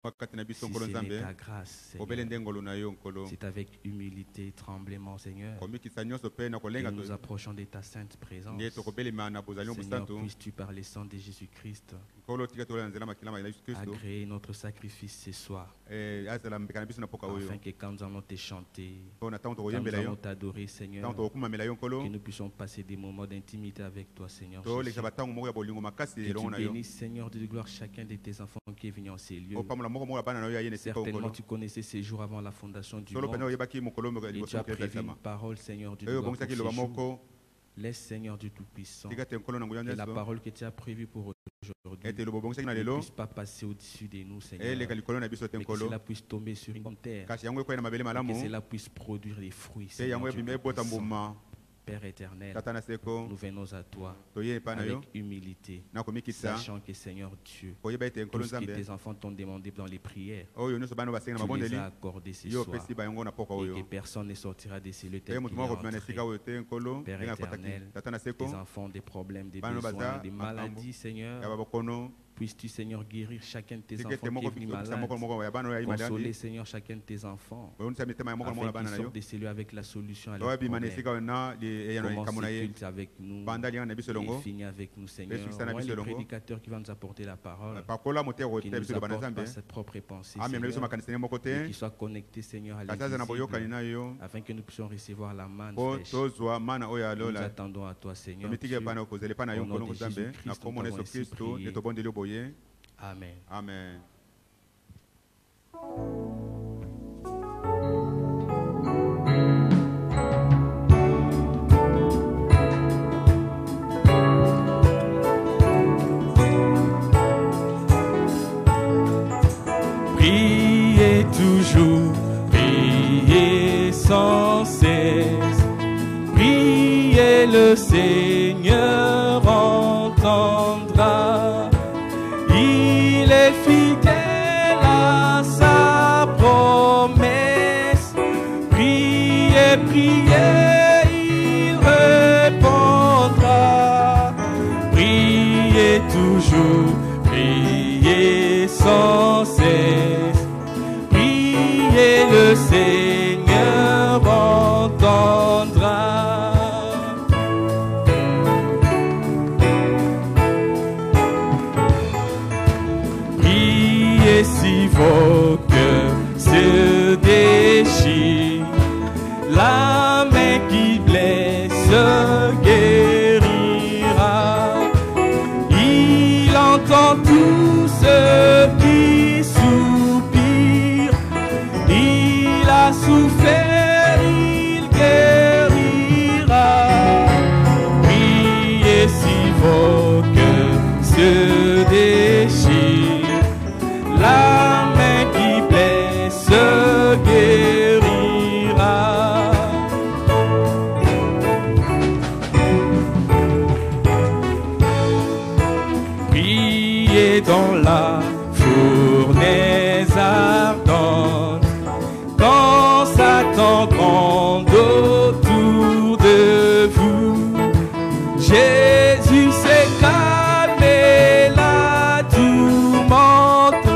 Si ce n'est ta grâce, Seigneur, c'est avec humilité et tremblement, Seigneur, que nous approchons de ta sainte présence. Seigneur, puisses-tu par le sang de Jésus-Christ agréer notre sacrifice ce soir, afin que quand nous allons te chanter, quand nous allons t'adorer, Seigneur, que nous puissions passer des moments d'intimité avec toi, Seigneur Jésus. Que tu bénisses, Seigneur de gloire, chacun de tes enfants qui est venu en ces lieux. Certainement, tu connaissais ces jours avant la fondation du monde. Et tu as prévu une parole, Seigneur du gloire, pour ces jours. Laisse, Seigneur du Tout-Puissant, que la parole que tu as prévue pour aujourd'hui ne puisse pas passer au-dessus de nous, Seigneur, mais que cela puisse tomber sur une bonne terre, que cela puisse produire des fruits, Seigneur du Tout-Puissant. Père éternel, nous venons à toi avec humilité, sachant que Seigneur Dieu, tout ce que tes enfants t'ont demandé dans les prières, tu les as accordés ce soir, et que personne ne sortira de ces lieux tels qu'il est rentré. Père éternel, tes enfants ont des problèmes, des besoins, des maladies, Seigneur. Puisses-tu, Seigneur, guérir chacun de tes enfants qui est venu malade. Consoler, Seigneur, chacun de tes enfants, afin qu'ils sortent de ces lieux avec la solution à leurs problèmes. Commence ce culte avec nous et finis avec nous, Seigneur. Moi, le prédicateur qui va nous apporter la parole, qui nous apporte par sa propre pensée, Seigneur, et qui soit connecté, Seigneur, à l'église, afin que nous puissions recevoir la manne fraîche. Nous attendons à toi, Seigneur. Au nom de Jésus-Christ, nous avons ainsi prié. Amen. Amen. Priez toujours, priez sans cesse, priez, le Seigneur entendra. Il est fidèle à sa promesse. Priez, priez, il répondra. Priez toujours, priez sans cesse. Priez, le Seigneur entendra. Si vos cœurs se déchirent, la main qui blesse guérira. Il entend tous ceux qui soupirent. Il a souffert, il guérira. Priez si vos cœurs se déchirent. La main qui blesse guérira. Priez dans la fournaise ardente, quand Satan gronde autour de vous. Jésus s'est calmé la tourmente.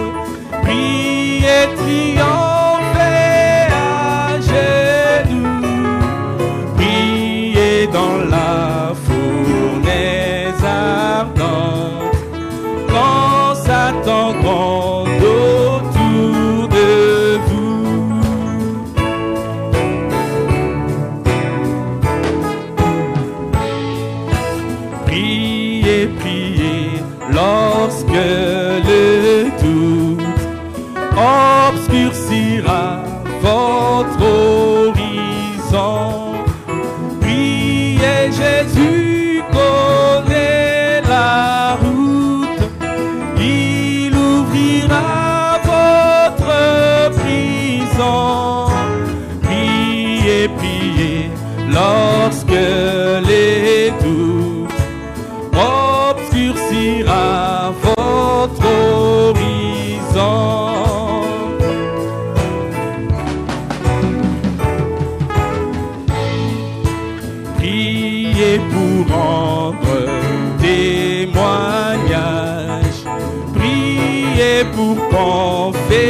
Priez, triomphez à genoux. Priez dans la fournaise ardente, quand Satan gronde autour de vous. Priez, priez, lorsque le doute obscurcira votre horizon. Priez, Jésus connaît la route. Il ouvrira votre prison. Priez, priez, lorsque les doutes obscurcira votre horizon. Priez pour rendre témoignage, priez pour confesser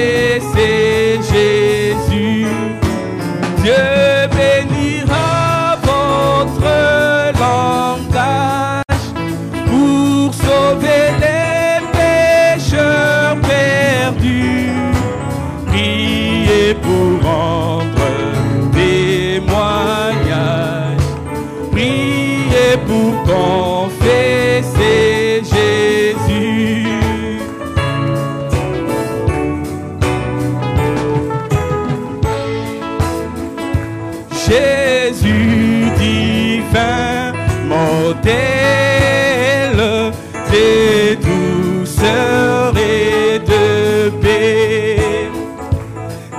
modèle de douceur et de paix.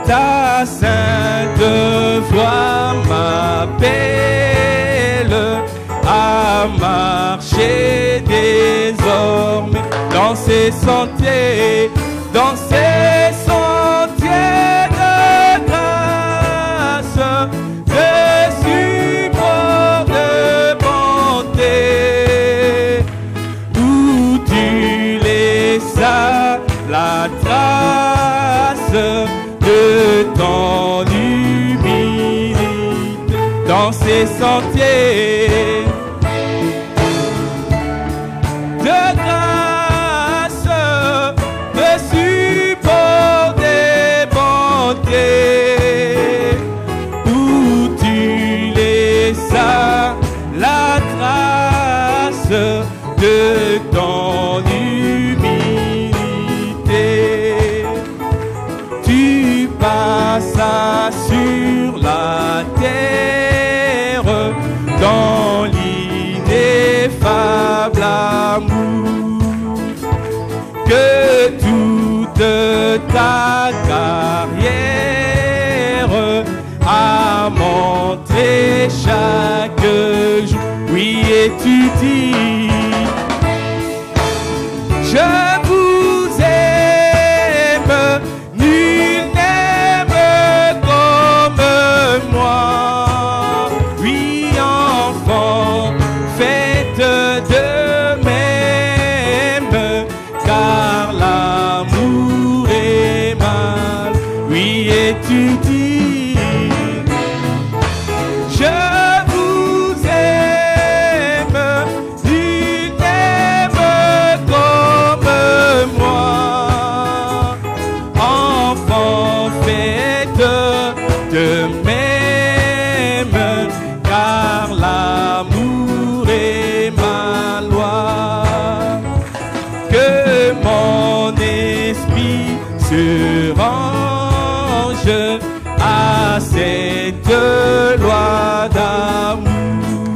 Ta sainte voix m'appelle à marcher désormais dans ces sentiers, dans ces sentiers de grâce, de support, de bonté, où tu laissas la trace de ton humilité dans ces sentiers de grâce, de support, des bontés, où tu laissas la trace de ton humilité. Tu passas sur la terre dans l'ineffable amour, que toute ta carrière a montré chaque jour. Oui, et tu dis, je vous aime, nul n'aime comme moi. Oui, enfant, faites de même, car l'amour est mal. Oui, et tu dis, je vous aime, nul n'aime comme moi. Enfant, faites de même, car l'amour est ma loi. Que mon esprit se range à cette loi d'amour,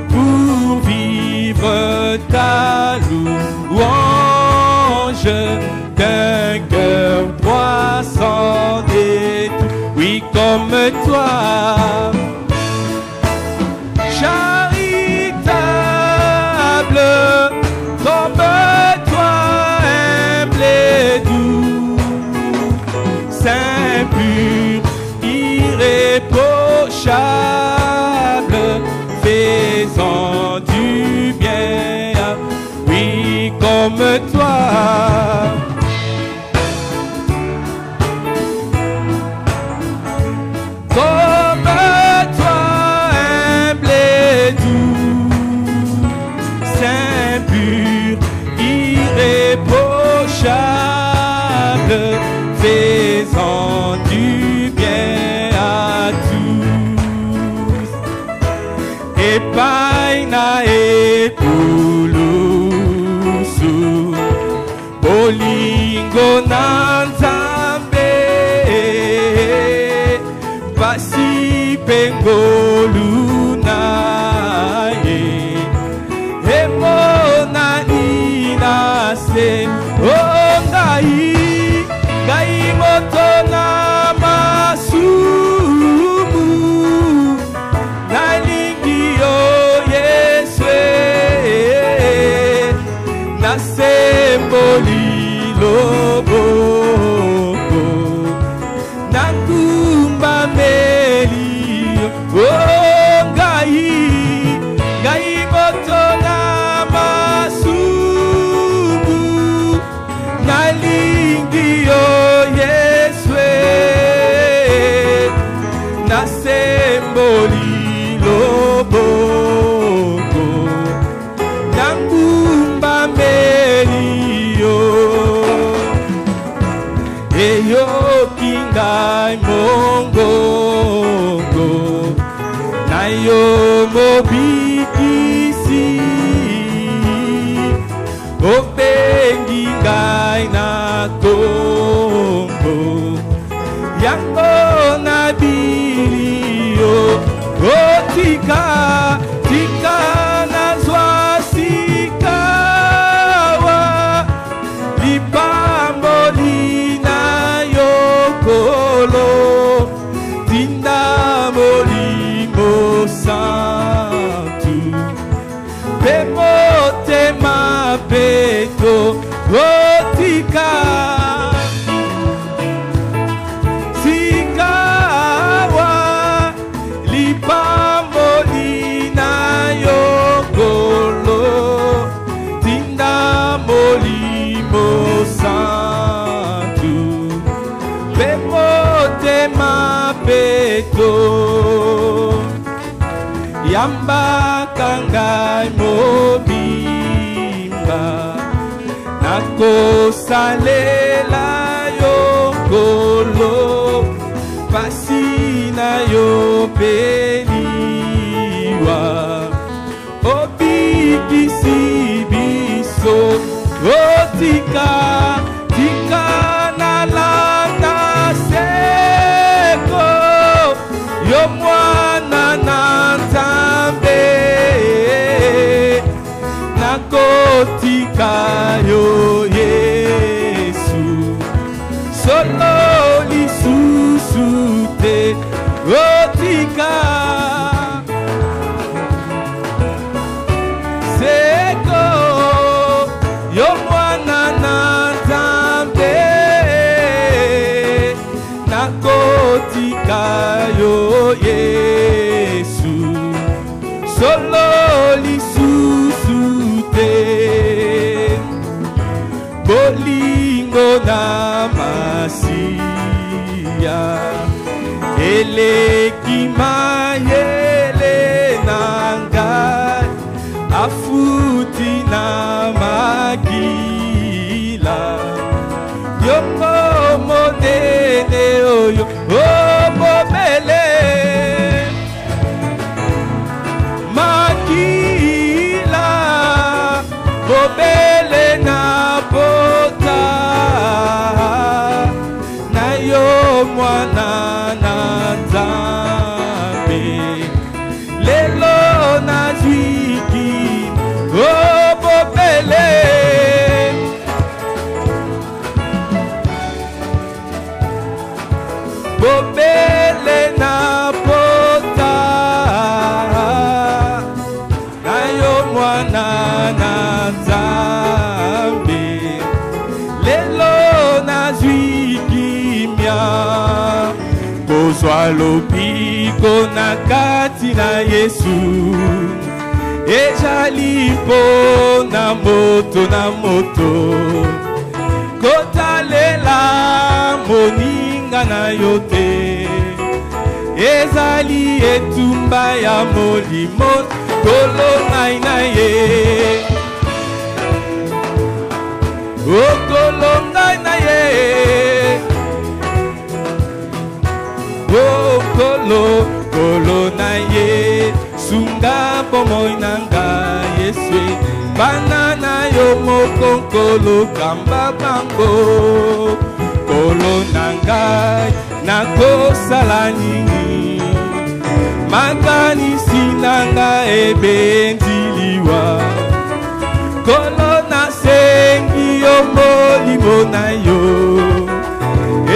pour vivre ta louange d'un cœur droit sans détour. Oui, comme toi, charitable, comme toi, humble et doux, saint, pur, irréprochable, faisant du bien. Oui, comme toi, comme toi, humble et doux, saint, pur, irréprochable, faisant du bien à tous. Et paina et pulusu, bolingo nanzambe, basi pengoluna ye, emona inase, oh ngai, ngai motona masumu, nalingi yo Yeswe, nasemboli loboko, nakumba meli, oh ngai, ngai motona masumu, nalingi yo Yeswe, nasemboli loboko, nakumba meli yo, eyo kingai mongongo, na yo mobikisi, obengi ngai na Kongo, yango na bilio, oh tika, tika seto yambaka ngai mobimba nakosalela yo nkolo pasi na yo peliwa obikisi biso otika tika nalanda seko yo mwana na Nzambe nakotika yo Yesu solo lisusu te otika seko yo mwana na Nzambe nakotika yo Yesu solo lisusu te bolingo na Masiya eleki mayele na ngai afuti na makila yongo monene oyo obobele makila bobele na bota na yo mwana na Nzambe lelo na zwiki obobele bobele na bota na yo mwana na Nzambe lelo na zwikimia kozwa lobiko na kati na Yesu ezali mpona moto na moto kotalela moninga na yo te ezali etumba ya molimo kolo ngai na ye okolo ngai na ye okolo kolo na ye sunga bomoi na ngai Yesu bana na yo mokonkolo kamba bango kolo na ngai nakosala nini makanisi na ngai ebendiliwa kolo nasengi yo molimo na yo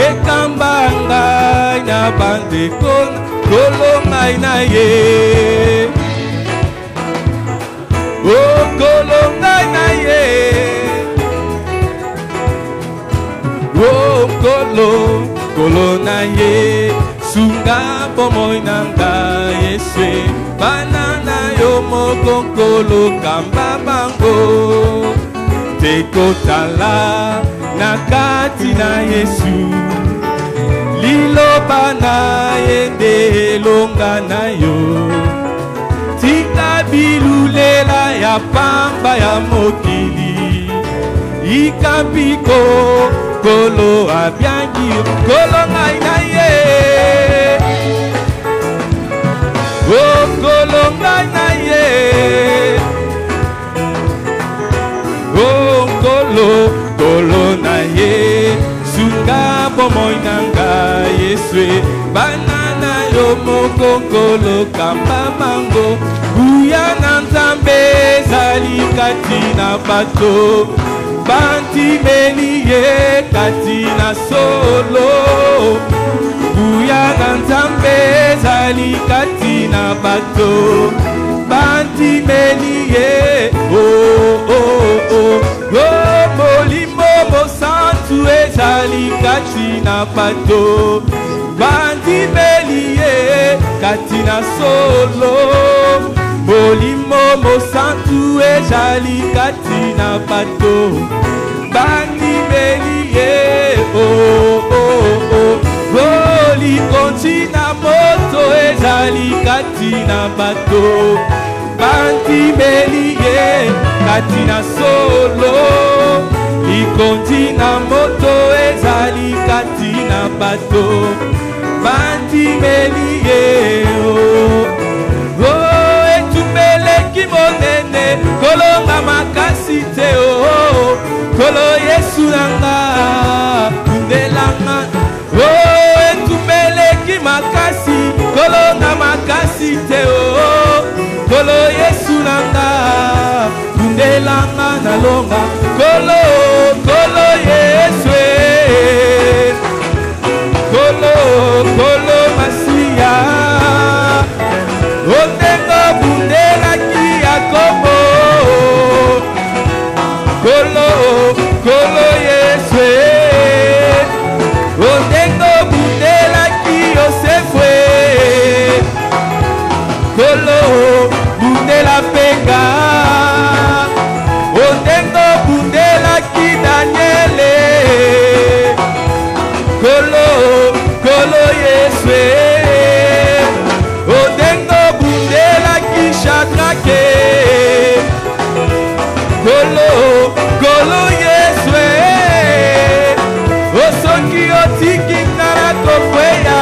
ekamba ngai na bandeko kolo ngai na ye oh kolo ngai na ye oh kolo kolo na ye sunga bomoi na ngai Yesu bana na yo mokonkolo kamba bango tekotala na kati na Yesu liloba na ye nde elonga na yo tika bilulela ya pamba ya mokili ikambiko kolo abyangi kolo ngai na ye oh kolo ngai na ye oh kolo kolo na ye sunga bomoi na ngai Yesu bana na yo mokonkolo kamba mango buya na Nzambe ezali kati na bato bantimeli ye kati na solo buya na Nzambe ezali kati na bato bantimeli ye oh oh oh oh molimo mosantu ezali kati na bato bantimeli ye kati na solo molimo mosantu ezali kati na bato bantimeli ye oh oh oh oh likonzi na moto na bato bandimeli ye kati na solo likondi na moto ezali kati na bato bandimeli ye etumbeleki monene kolonga makasi te kolo Yesu nanga kundelanga etumbeleki makasi kolonga makasi te kolo Yesu nanga kundelanga nalonga kolo Yesu kolo Masia otengo bundelaki Yakobo kolo Yesu otengo bundelaki Yosefu kolo bundela penga otengo bundelaki Daniele kolo Yesu otengo bundelaki Shadrake kolo Yesu osoki otiki ngara kokweya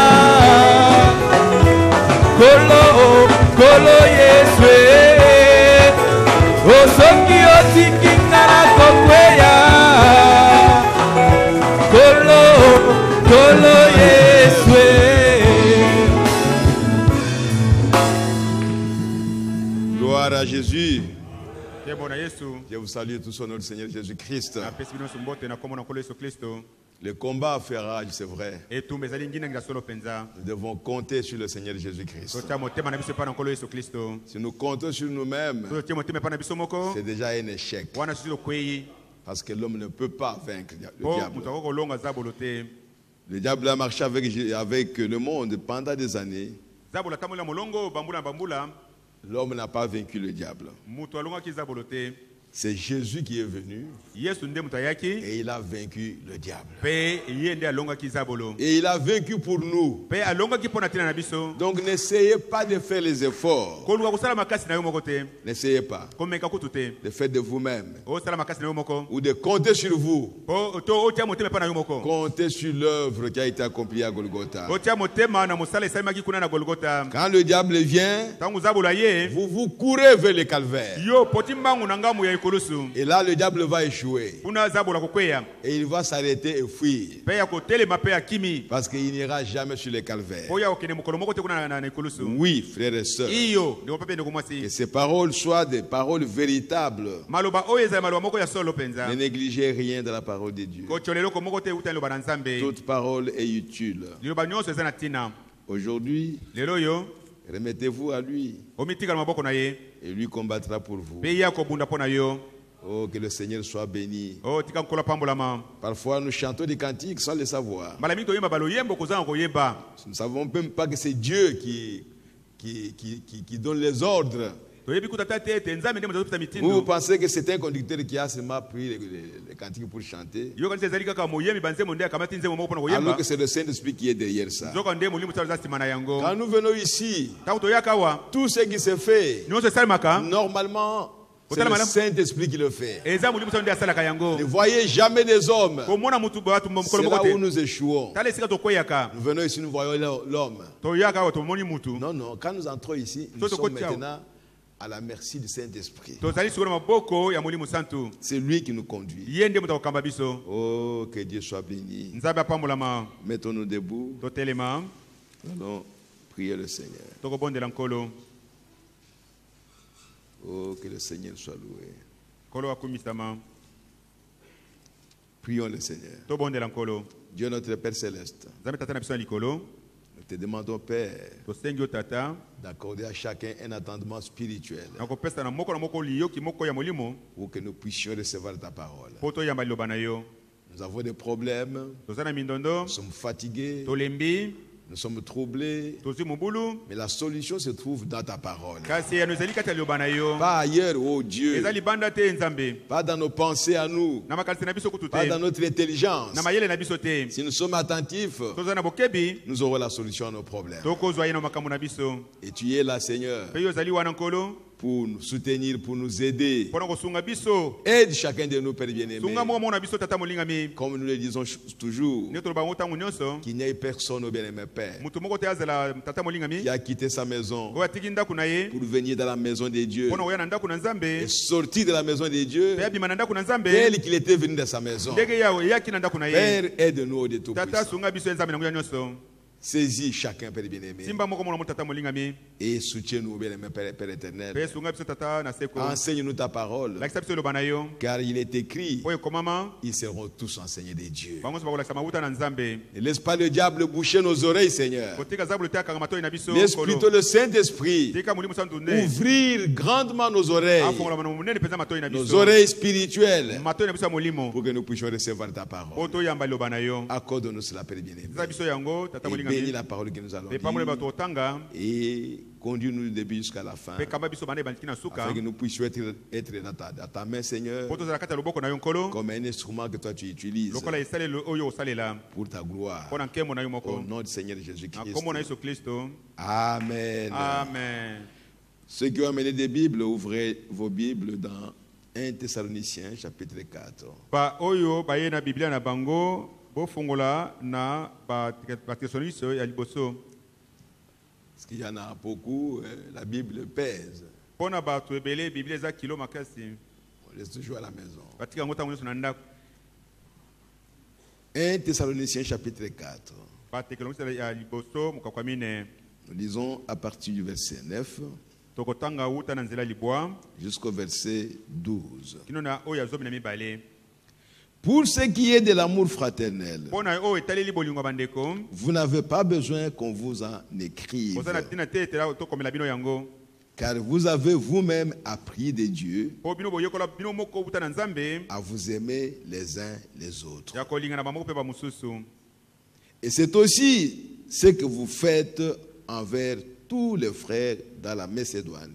kolo Yesu osoki otiki ngara kokweya kolo Yesu. Gloire à Jésus. Je vous salue tous au nom du Seigneur Jésus-Christ. Le combat fait rage, c'est vrai. Nous devons compter sur le Seigneur Jésus-Christ. Si nous comptons sur nous-mêmes, c'est déjà un échec. Parce que l'homme ne peut pas vaincre le diable. Le diable a marché avec le monde pendant des années. L'homme n'a pas vaincu le diable. C'est Jésus qui est venu et il a vaincu le diable. Et il a vaincu pour nous. Donc n'essayez pas de faire les efforts. N'essayez pas de faire de vous-même ou de compter sur vous. Comptez sur l'œuvre qui a été accomplie à Golgotha. Quand le diable vient, vous courez vers le calvaire. Et là, le diable va échouer. Et il va s'arrêter et fuir. Parce qu'il n'ira jamais sur le calvaire. Oui, frères et sœurs. Que ces paroles soient des paroles véritables. Ne négligez rien de la parole de Dieu. Toute parole est utile. Aujourd'hui, remettez-vous à lui. Et lui combattra pour vous. Oh, que le Seigneur soit béni. Parfois, nous chantons des cantiques sans le savoir. Nous ne savons même pas que c'est Dieu qui donne les ordres. Vous pensez que c'est un conducteur qui a seulement pris les cantiques pour chanter, alors que c'est le Saint-Esprit qui est derrière ça. Quand nous venons ici, tout ce qui se fait, normalement, c'est le Saint-Esprit qui le fait. Ne voyez jamais des hommes. C'est là où nous échouons. Nous venons ici, nous voyons l'homme. Non, non, quand nous entrons ici, nous sommes maintenant à la merci du Saint-Esprit. C'est lui qui nous conduit. Oh, que Dieu soit béni. Mettons-nous debout. Allons prier le Seigneur. Oh, que le Seigneur soit loué. Prions le Seigneur. Dieu notre Père Céleste, nous te demandons, Père, d'accorder à chacun un attendement spirituel pour que nous puissions recevoir ta parole. Nous avons des problèmes, nous sommes fatigués, Nous sommes troublés, mais la solution se trouve dans ta parole. Pas ailleurs, oh Dieu. Pas dans nos pensées à nous. Pas dans notre intelligence. Si nous sommes attentifs, nous aurons la solution à nos problèmes. Et tu es là, Seigneur, pour nous soutenir, pour nous aider. Aide chacun de nous, Père bien-aimé. Comme nous le disons toujours, qu'il n'y ait personne au bien-aimé Père qui a quitté sa maison pour venir dans la maison de Dieu et sortir de la maison de Dieu tel qu'il était venu dans sa maison. Père, aide-nous de tout puissant. Saisis chacun, Père bien-aimé, et soutiens-nous, bien-aimé Père éternel. Enseigne-nous ta parole, car il est écrit, ils seront tous enseignés de Dieu. Ne laisse pas le diable boucher nos oreilles, Seigneur. Laisse plutôt le Saint-Esprit ouvrir grandement nos oreilles spirituelles, pour que nous puissions recevoir ta parole. Accorde-nous cela, Père bien-aimé. Bénis la parole que nous allons dire et conduis-nous du début jusqu'à la fin, afin que nous puissions être dans ta main, Seigneur, comme un instrument que toi tu utilises pour ta gloire. Au nom du Seigneur Jésus-Christ. Amen. Amen. Ceux qui ont amené des Bibles, ouvrez vos Bibles dans 1 Thessaloniciens chapitre 4. Parce qu'il y en a beaucoup, la Bible pèse. On laisse toujours à la maison. 1 Thessaloniciens chapitre 4. Nous lisons à partir du verset 9 jusqu'au verset 12. Pour ce qui est de l'amour fraternel, vous n'avez pas besoin qu'on vous en écrive, car vous avez vous-même appris de Dieu à vous aimer les uns les autres. Et c'est aussi ce que vous faites envers tous les frères dans la Macédoine.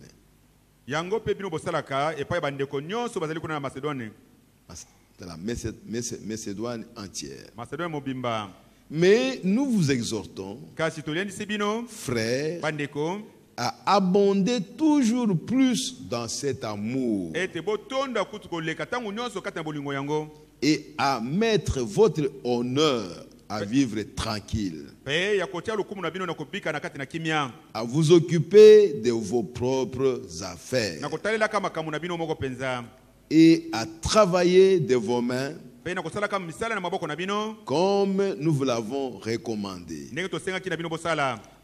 Dans la Macédoine entière. Mais nous vous exhortons, frères, à abonder toujours plus dans cet amour et à mettre votre honneur à vivre tranquille, à vous occuper de vos propres affaires et à travailler de vos mains comme nous vous l'avons recommandé,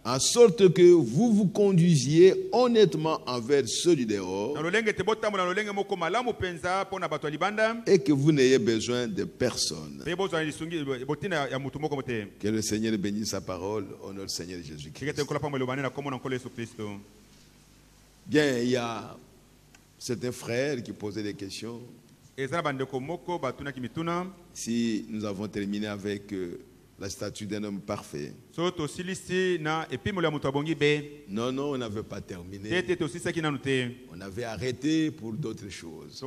en sorte que vous vous conduisiez honnêtement envers ceux du dehors et que vous n'ayez besoin de personne. Que le Seigneur bénisse sa parole au nom du Seigneur Jésus-Christ. Bien, il y a certains frères qui posaient des questions. Si nous avons terminé avec la statue d'un homme parfait. Non, non, on n'avait pas terminé. On avait arrêté pour d'autres choses.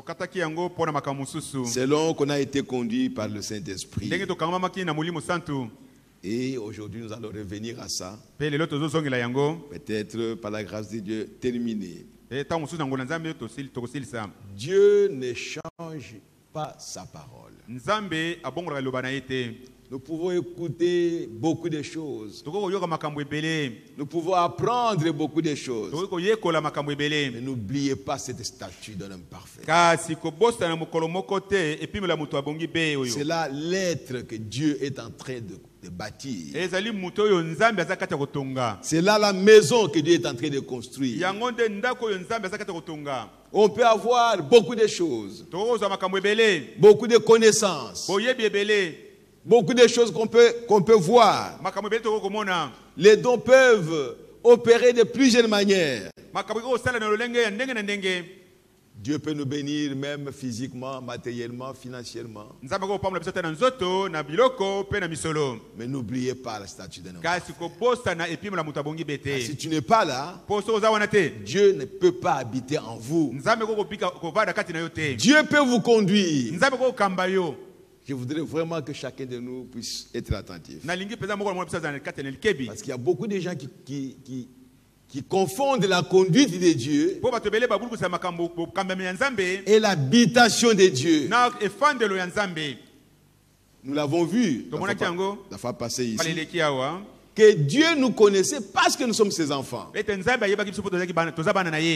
Selon qu'on a été conduit par le Saint-Esprit. Et aujourd'hui, nous allons revenir à ça. Peut-être par la grâce de Dieu, terminer. Dieu ne change pas sa parole. Nous pouvons écouter beaucoup de choses. Nous pouvons apprendre beaucoup de choses. Mais n'oubliez pas cette statue d'un homme parfait. C'est la lettre que Dieu est en train de bâtir. C'est là la maison que Dieu est en train de construire. On peut avoir beaucoup de choses, beaucoup de connaissances, beaucoup de choses qu'on peut voir. Les dons peuvent opérer de plusieurs manières. Dieu peut nous bénir même physiquement, matériellement, financièrement. Mais n'oubliez pas la statue d'un homme. Si tu n'es pas là, Dieu ne peut pas habiter en vous. Dieu peut vous conduire. Je voudrais vraiment que chacun de nous puisse être attentif. Parce qu'il y a beaucoup de gens qui confondent la conduite de Dieu et l'habitation de Dieu. Nous l'avons vu la fois passée ici, que Dieu nous connaissait parce que nous sommes ses enfants.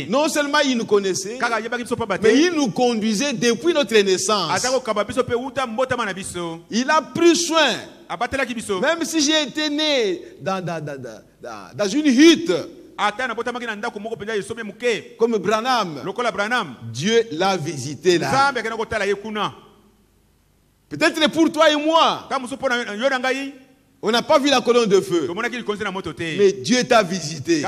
Non seulement il nous connaissait, mais il nous conduisait depuis notre naissance. Il a pris soin. Même si j'ai été né dans une hutte, comme Branham, Dieu l'a visité là. Peut-être pour toi et moi, on n'a pas vu la colonne de feu, mais Dieu t'a visité.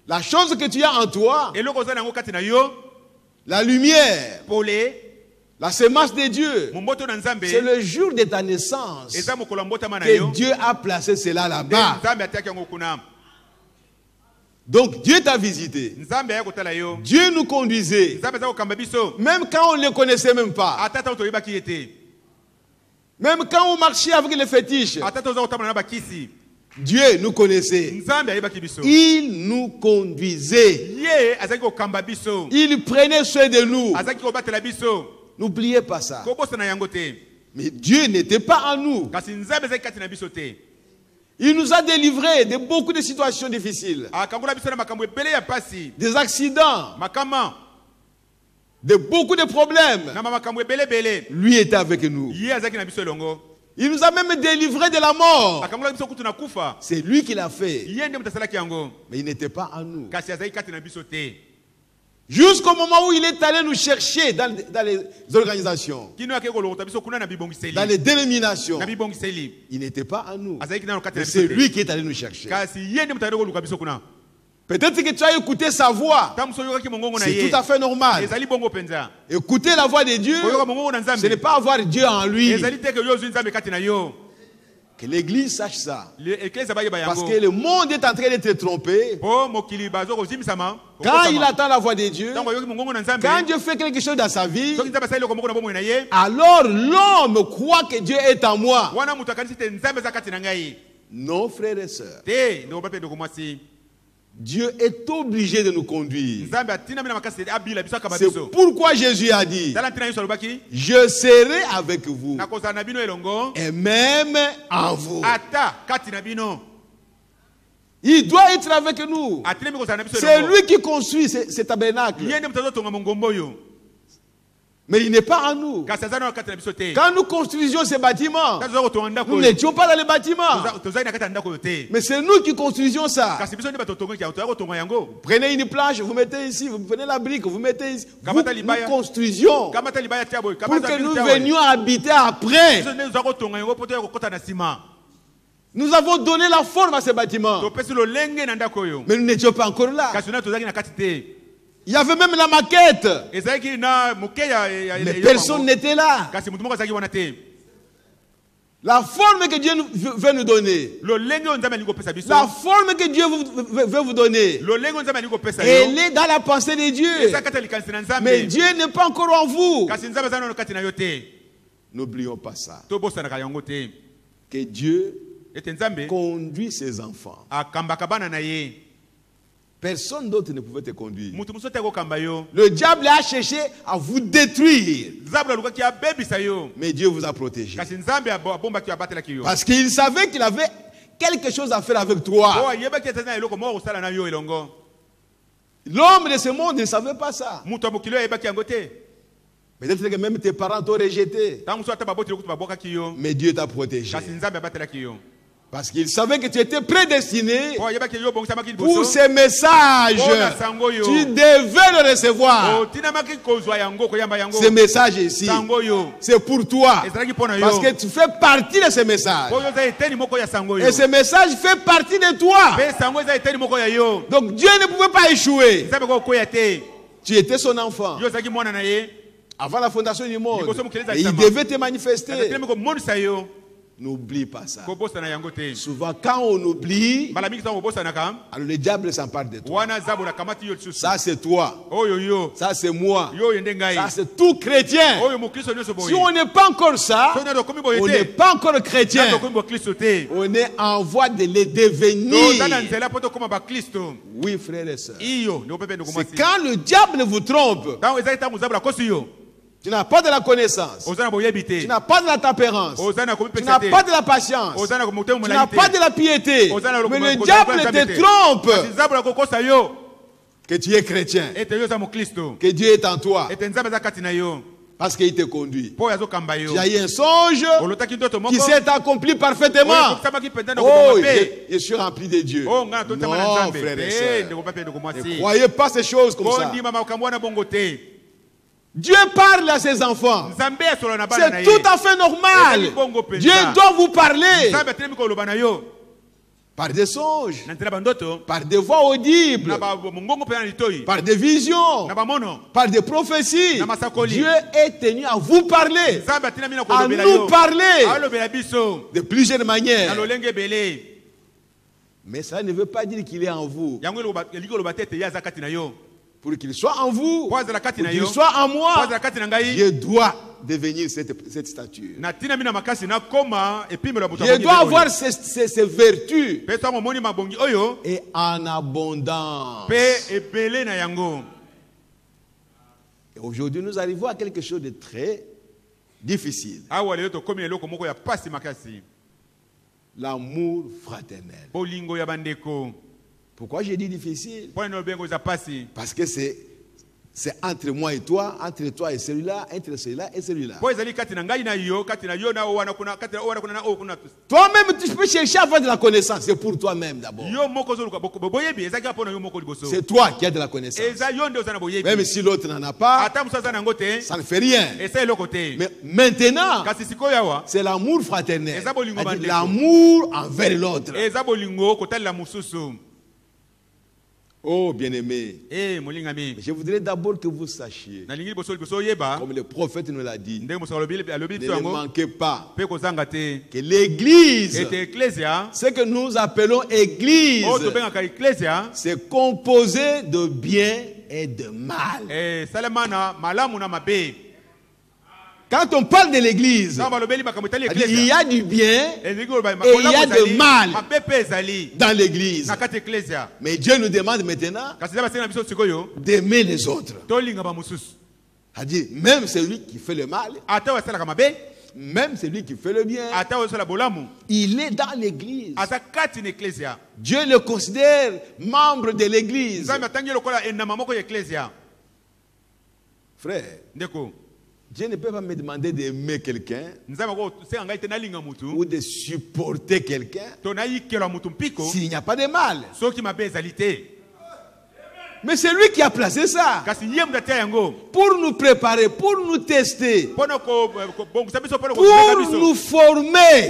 La chose que tu as en toi, la lumière, la semence de Dieu, c'est le jour de ta naissance que Dieu a placé cela là-bas. Donc Dieu t'a visité. Dieu nous conduisait. Même quand on ne le connaissait même pas. Même quand on marchait avec les fétiches. Dieu nous connaissait. Il nous conduisait. Il prenait soin de nous. N'oubliez pas ça. Mais Dieu n'était pas en nous. Il nous a délivrés de beaucoup de situations difficiles. Des accidents. De beaucoup de problèmes. Lui était avec nous. Il nous a même délivrés de la mort. C'est lui qui l'a fait. Mais il n'était pas en nous. Jusqu'au moment où il est allé nous chercher dans les organisations, dans les dénominations, il n'était pas en nous. Mais c'est lui qui est allé nous chercher. Peut-être que tu as écouté sa voix. C'est tout à fait normal. Écouter la voix de Dieu, ce n'est pas avoir Dieu en lui. Que l'église sache ça. Parce que le monde est en train d'être trompé. Quand il attend la voix de Dieu, quand Dieu fait quelque chose dans sa vie, alors l'homme croit que Dieu est en moi. Non, frères et sœurs. Dieu est obligé de nous conduire. C'est pourquoi Jésus a dit: je serai avec vous et même en vous. Il doit être avec nous. C'est lui qui construit ce tabernacle. Mais il n'est pas en nous. Quand nous construisions ces bâtiments, nous n'étions pas dans les bâtiments. Mais c'est nous qui construisions ça. Prenez une planche, vous mettez ici. Vous prenez la brique, vous mettez ici. Nous construisions pour que nous venions habiter après. Nous avons donné la forme à ces bâtiments. Mais nous n'étions pas encore là. Il y avait même la maquette. Mais personne n'était là. La forme que Dieu veut nous donner. La forme que Dieu veut vous donner. Elle est dans la pensée de Dieu. Mais Dieu n'est pas encore en vous. N'oublions pas ça. Que Dieu conduit ses enfants. Personne d'autre ne pouvait te conduire. Le diable a cherché à vous détruire. Mais Dieu vous a protégé. Parce qu'il savait qu'il avait quelque chose à faire avec toi. L'homme de ce monde ne savait pas ça. Peut-être que même tes parents t'ont rejeté. Mais Dieu t'a protégé. Parce qu'il savait que tu étais prédestiné pour ces messages. Tu devais le recevoir. Ces messages ici, c'est pour toi. Parce que tu fais partie de ces messages. Et ces messages font partie de toi. Donc Dieu ne pouvait pas échouer. Tu étais son enfant. Avant la fondation du monde. Et il devait te manifester. N'oublie pas ça. Souvent, quand on oublie, alors le diable s'empare de toi. Ça, c'est toi. Ça, c'est moi. Ça, c'est tout chrétien. Si on n'est pas encore ça, on n'est pas encore chrétien. On est en voie de le devenir. Oui, frères et sœurs. C'est quand le diable vous trompe. Tu n'as pas de la connaissance. Tu n'as pas de la tempérance. Tu n'as pas de la patience. Tu n'as pas de la piété. Mais le diable te trompe. Que tu es chrétien. Que Dieu est en toi. Parce qu'il te conduit. Tu as eu un songe qui s'est accompli parfaitement. Oh, je suis rempli de Dieu. Non, frères et sœurs. Ne croyez pas ces choses comme ça. Dieu parle à ses enfants. C'est tout à fait normal. Dieu doit vous parler. Par des songes. Par des voix audibles. Par des visions. Par des prophéties. Dieu est tenu à vous parler. À nous parler. De plusieurs manières. Mais ça ne veut pas dire qu'il est en vous. Pour qu'il soit en vous, pour qu'il soit en moi, je dois devenir cette stature. Je dois avoir ces vertus et en abondance. Et aujourd'hui, nous arrivons à quelque chose de très difficile. L'amour fraternel. Pourquoi j'ai dit difficile? Parce que c'est entre moi et toi, entre toi et celui-là, entre celui-là et celui-là. Toi-même, tu peux chercher à avoir de la connaissance. C'est pour toi-même d'abord. C'est toi qui as de la connaissance. Même si l'autre n'en a pas, ça ne fait rien. Mais maintenant, c'est l'amour fraternel. L'amour envers l'autre. Oh bien-aimé, je voudrais d'abord que vous sachiez, comme le prophète nous l'a dit, ne manquez pas que l'église, ce que nous appelons église, c'est composé de bien et de mal. Quand on parle de l'église, il y a du bien et il y a du mal dans l'église. Mais Dieu nous demande maintenant d'aimer les autres. C'est-à-dire, même celui qui fait le mal, même celui qui fait le bien, il est dans l'église. Dieu le considère membre de l'église. Frère, Dieu ne peut pas me demander d'aimer quelqu'un ou de supporter quelqu'un s'il n'y a pas de mal. Mais c'est lui qui a placé ça pour nous préparer, pour nous tester, pour nous former.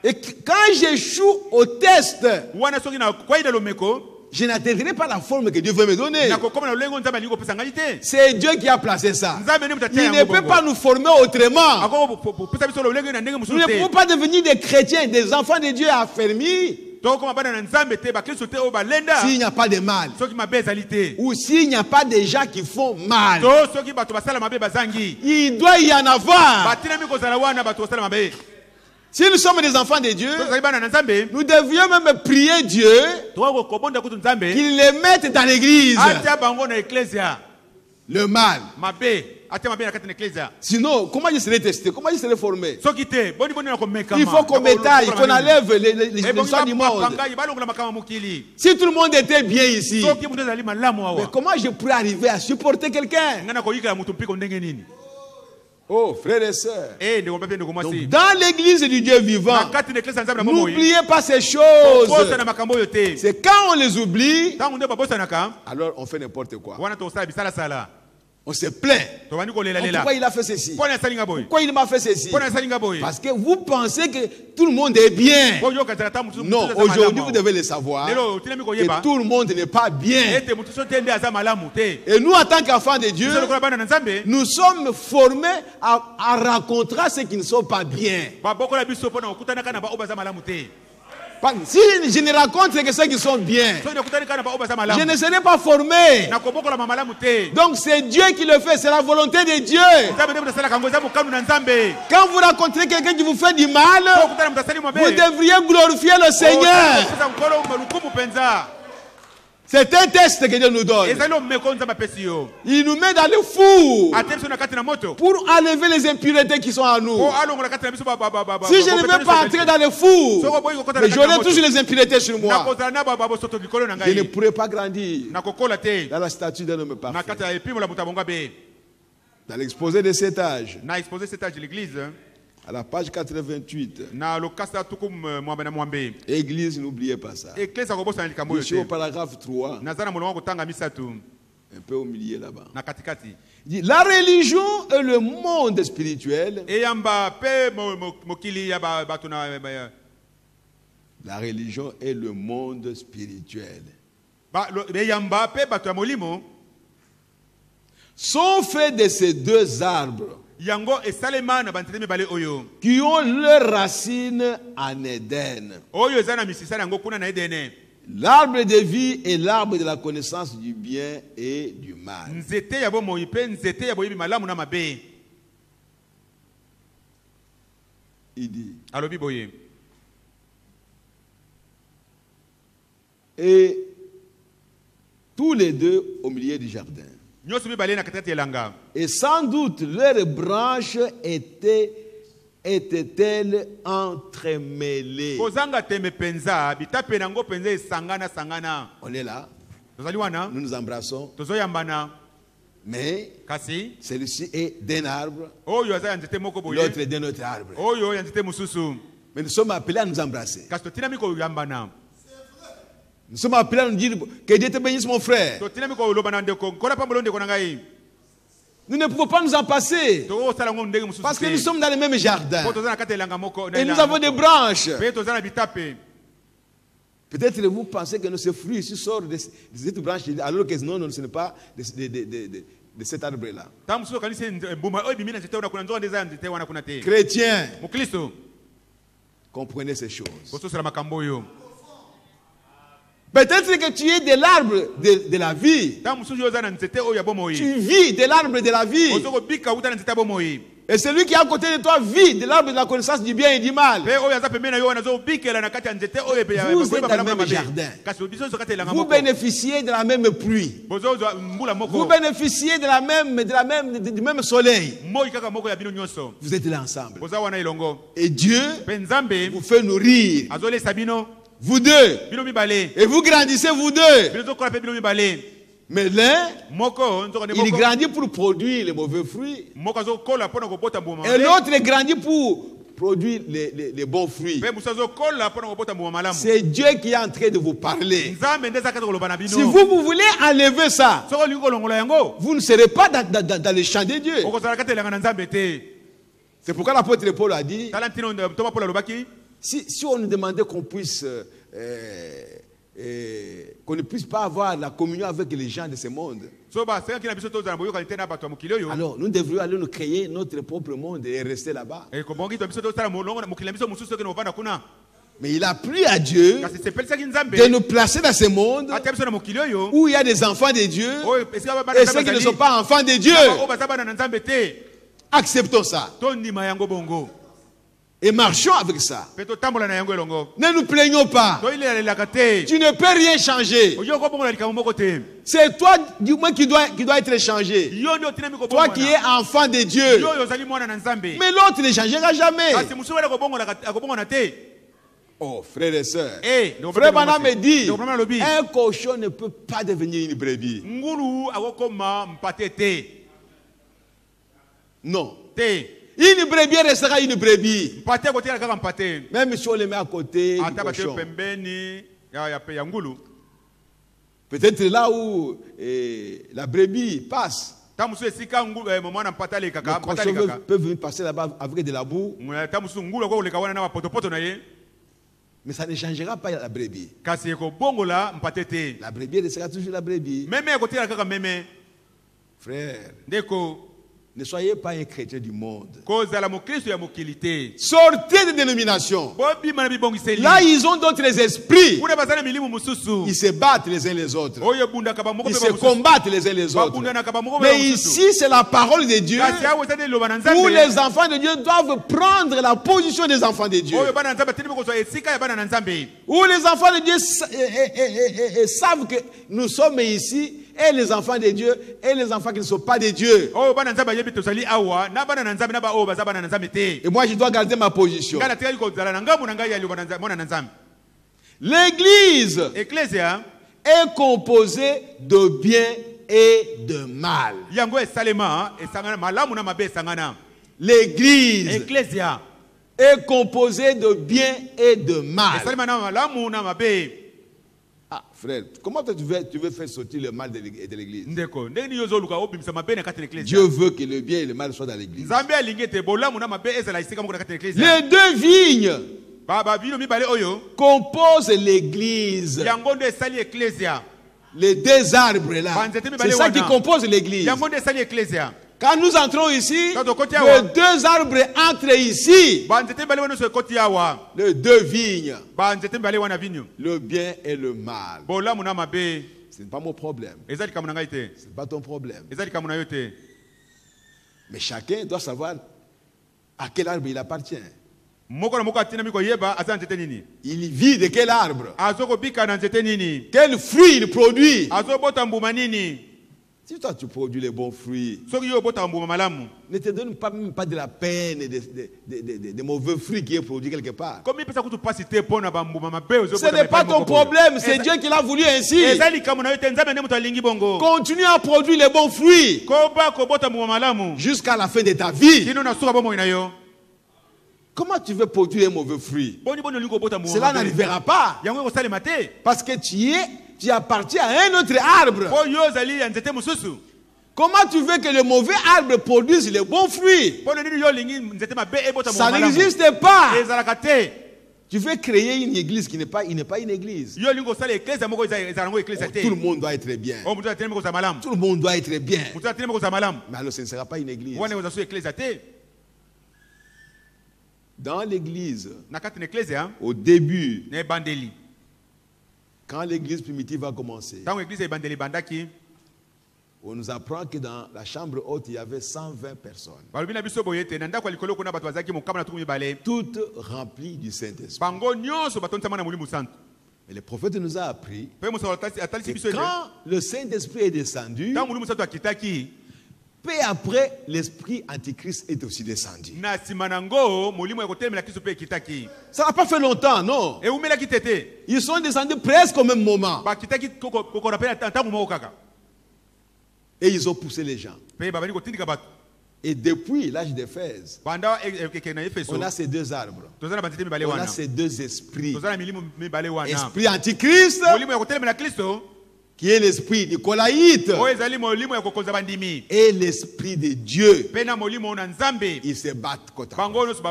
Et quand j'échoue au test, je n'atteindrai pas la forme que Dieu veut me donner. C'est Dieu qui a placé ça. Il ne peut pas nous former autrement. Nous ne pouvons pas devenir des chrétiens, des enfants de Dieu affermis s'il n'y a pas de mal, ou s'il n'y a pas de gens qui font mal. Il doit y en avoir. Si nous sommes des enfants de Dieu, nous devions même prier Dieu qu'il les mette dans l'église. Le mal. Sinon, comment je serai testé? Comment je serai formé? Il faut qu'on m'étaille, qu'on enlève les gens du monde. Si tout le monde était bien ici, mais comment je pourrais arriver à supporter quelqu'un? Oh, frères et sœurs. Donc, dans l'église du Dieu vivant, n'oubliez pas ces choses. C'est quand on les oublie, alors on fait n'importe quoi. On se plaint. Pourquoi il a fait ceci? Pourquoi il m'a fait ceci? Parce que vous pensez que tout le monde est bien. Non, aujourd'hui vous devez le savoir que tout le monde n'est pas bien. Et nous, en tant qu'enfants de Dieu, nous sommes formés à rencontrer ceux qui ne sont pas bien. Si je ne rencontre que ceux qui sont bien, je ne serai pas formé. Donc c'est Dieu qui le fait, c'est la volonté de Dieu. Quand vous rencontrez quelqu'un qui vous fait du mal, vous devriez glorifier le Seigneur. C'est un test que Dieu nous donne. Il nous met dans le four pour enlever les impuretés qui sont en nous. Si je ne veux pas entrer dans le four, mais j'aurai toujours les impuretés sur moi, je ne pourrai pas grandir dans la statue d'un homme parfait. Dans l'exposé de cet âge, à la page 88, Église, n'oubliez pas ça. Je suis au paragraphe 3, un peu au milieu là-bas. La religion est le monde spirituel. La religion est le monde spirituel. Sont faits de ces deux arbres qui ont leurs racines en Éden. L'arbre de vie et l'arbre de la connaissance du bien et du mal. Il dit, et tous les deux au milieu du jardin. Et sans doute leurs branches étaient-elles entremêlées. On est là. Nous nous embrassons. Mais celui-ci est d'un arbre, l'autre est d'un autre arbre. Mais nous sommes appelés à nous embrasser. Nous sommes appelés à nous dire que Dieu te bénisse, mon frère. Nous ne pouvons pas nous en passer. Parce que nous sommes dans le même jardin. Et nous avons des branches. Peut-être que vous pensez que ce fruit ici sort de cette branche, alors que non, ce n'est pas de cet arbre-là. Chrétiens, comprenez ces choses. Peut-être que tu es de l'arbre de la vie. Tu vis de l'arbre de la vie. Et celui qui est à côté de toi vit de l'arbre de la connaissance du bien et du mal. Vous êtes dans le même jardin. Vous bénéficiez de la même pluie. Vous bénéficiez du même soleil. Vous êtes là ensemble. Et Dieu vous fait nourrir. Vous deux. Et vous grandissez vous deux. Mais l'un, il grandit pour produire les mauvais fruits. Et l'autre grandit pour produire les bons fruits. C'est Dieu qui est en train de vous parler. Si vous voulez enlever ça, vous ne serez pas dans le champ de Dieu. C'est pourquoi l'apôtre Paul a dit, si on nous demandait qu'on puisse qu'on ne puisse pas avoir la communion avec les gens de ce monde, alors nous devrions aller nous créer notre propre monde et rester là-bas. Mais il a plu à Dieu de nous placer dans ce monde où il y a des enfants de Dieu et ceux qui ne sont pas enfants de Dieu. Acceptons ça. Et marchons avec ça. Ne nous plaignons pas. Tu ne peux rien changer. C'est toi du moins qui doit être changé. Toi qui es enfant de Dieu. Mais l'autre ne changera jamais. Oh, frères et sœurs. Frère Bana me dit, un cochon ne peut pas devenir une brebis. Non. Une brebis restera une brebis. Même si on le met à côté du cochon. Peut-être là où la brebis passe, Nos cheveux peuvent venir passer là-bas avec de la boue. Mais ça ne changera pas la brebis. La brebis restera toujours la brebis. Frère, ne soyez pas un chrétien du monde. Sortez des dénominations. Là, ils ont d'autres esprits. Ils se battent les uns les autres. Ils se combattent les uns les autres. Mais ici, c'est la parole de Dieu où les enfants de Dieu doivent prendre la position des enfants de Dieu. Où les enfants de Dieu savent que nous sommes ici. Et les enfants de Dieu et les enfants qui ne sont pas de Dieu. Et moi, je dois garder ma position. L'église est composée de bien et de mal. L'église est composée de bien et de mal. Ah, frère, comment tu veux faire sortir le mal de l'église? Dieu veut que le bien et le mal soient dans l'église. Les deux vignes composent l'église. Les deux arbres là, c'est ça qui compose l'église. Quand nous entrons ici, les deux arbres entrent ici. Les deux vignes. Le bien et le mal. Ce n'est pas mon problème. Ce n'est pas ton problème. Mais chacun doit savoir à quel arbre il appartient. Il vit de quel arbre? Quel fruit il produit? Si toi tu produis les bons fruits, ne te donne même pas de la peine des mauvais fruits qui est produit quelque part. Ce n'est pas ton problème, c'est Dieu qui l'a voulu ainsi. Continue à produire les bons fruits jusqu'à la fin de ta vie. Comment tu veux produire un mauvais fruit? Cela n'arrivera pas. Parce que tu appartiens à un autre arbre. Comment tu veux que le mauvais arbre produise les bons fruits? Ça n'existe pas. Tu veux créer une église qui n'est pas une église. Tout le monde doit être bien. Tout le monde doit être bien. Mais alors ce ne sera pas une église. Dans l'église, au début, quand l'église primitive a commencé, on nous apprend que dans la chambre haute, il y avait 120 personnes. Toutes remplies du Saint-Esprit. Mais le prophète nous a appris que quand le Saint-Esprit est descendu, peu après, l'esprit antichrist est aussi descendu. Ça n'a pas fait longtemps, non? Ils sont descendus presque au même moment. Et ils ont poussé les gens. Et depuis l'âge d'Éphèse, on a ces deux arbres. On a ces deux esprits. Esprit antichrist, qui est l'esprit nicolaïte, et l'esprit de Dieu. Ils se battent côte à côte.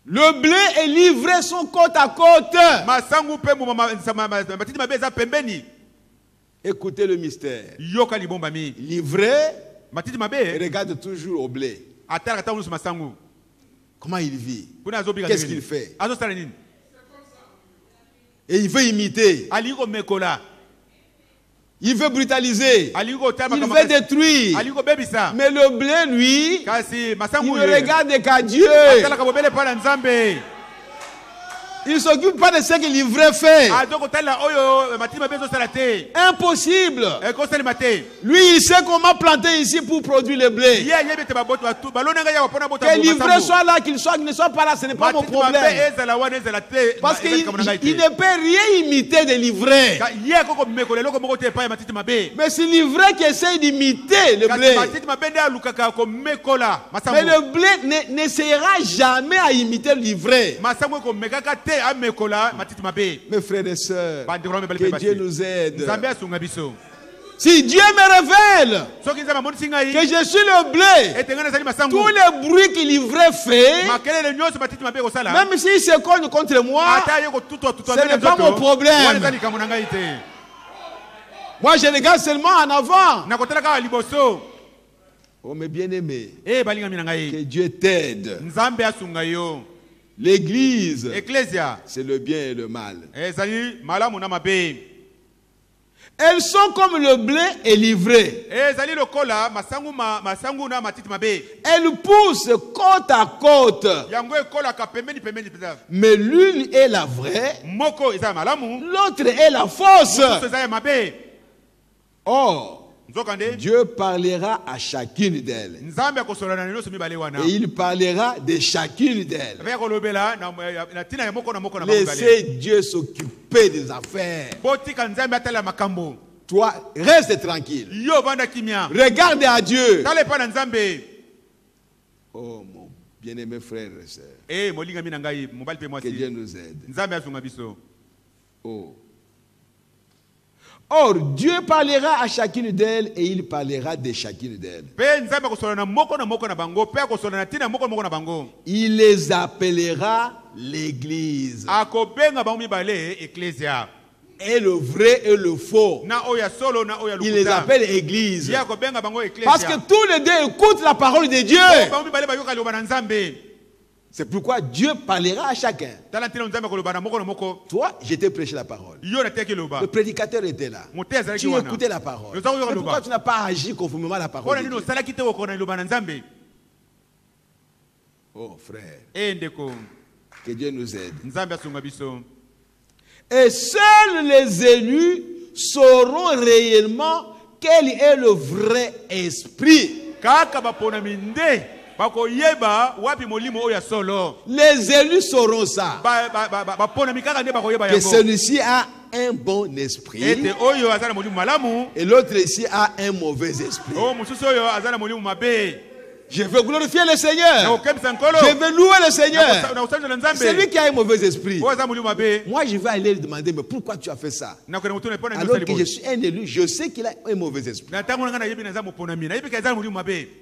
Le blé et l'ivraie sont côte à côte. Écoutez le mystère. L'ivraie regarde toujours au blé. Comment il vit? Qu'est-ce qu'il fait? Et il veut imiter. Il veut brutaliser. Il veut détruire. Mais le blé, lui, il ne regarde qu'à Dieu. Il ne s'occupe pas de ce que l'ivraie fait. Impossible. Lui, il sait comment planter ici pour produire le blé. Que l'ivraie soit là, qu'il ne soit pas là, ce n'est pas mon problème. Parce qu'il ne peut rien imiter de l'ivraie. Mais c'est l'ivraie qui essaie d'imiter le blé. Mais le blé n'essayera jamais à imiter l'ivraie. Mes frères et sœurs, que Dieu nous aide. Si Dieu me révèle que je suis le blé, tous les bruits qu'il livrait fait, même s'il se cogne contre moi, ce n'est pas mon problème. Moi, je regarde seulement en avant. Oh, mes bien-aimés, que Dieu t'aide. L'église, c'est le bien et le mal. Elles sont comme le blé et livré. Elles poussent côte à côte. Mais l'une est la vraie, l'autre est la fausse. Or, Dieu parlera à chacune d'elles. Et il parlera de chacune d'elles. Laissez Dieu s'occuper des affaires. Toi, reste tranquille. Regarde à Dieu. Oh mon bien-aimé frère et sœur. Que Dieu nous aide. Oh. Or, Dieu parlera à chacune d'elles et il parlera de chacune d'elles. Il les appellera l'église. Et le vrai et le faux. Il les appelle église. Parce que tous les deux écoutent la parole de Dieu. C'est pourquoi Dieu parlera à chacun. Toi, je t'ai prêché la parole. Le prédicateur était là. Tu écoutais la parole. Mais pourquoi tu n'as pas agi conformément à la parole de Dieu? Oh frère, que Dieu nous aide. Et seuls les élus sauront réellement quel est le vrai esprit. Les élus sauront ça. Que celui-ci a un bon esprit et l'autre ici a un mauvais esprit. Je veux glorifier le Seigneur. Je veux louer le Seigneur. C'est lui qui a un mauvais esprit. Moi, je vais aller lui demander, mais pourquoi tu as fait ça? Alors que je suis un élu, je sais qu'il a un mauvais esprit.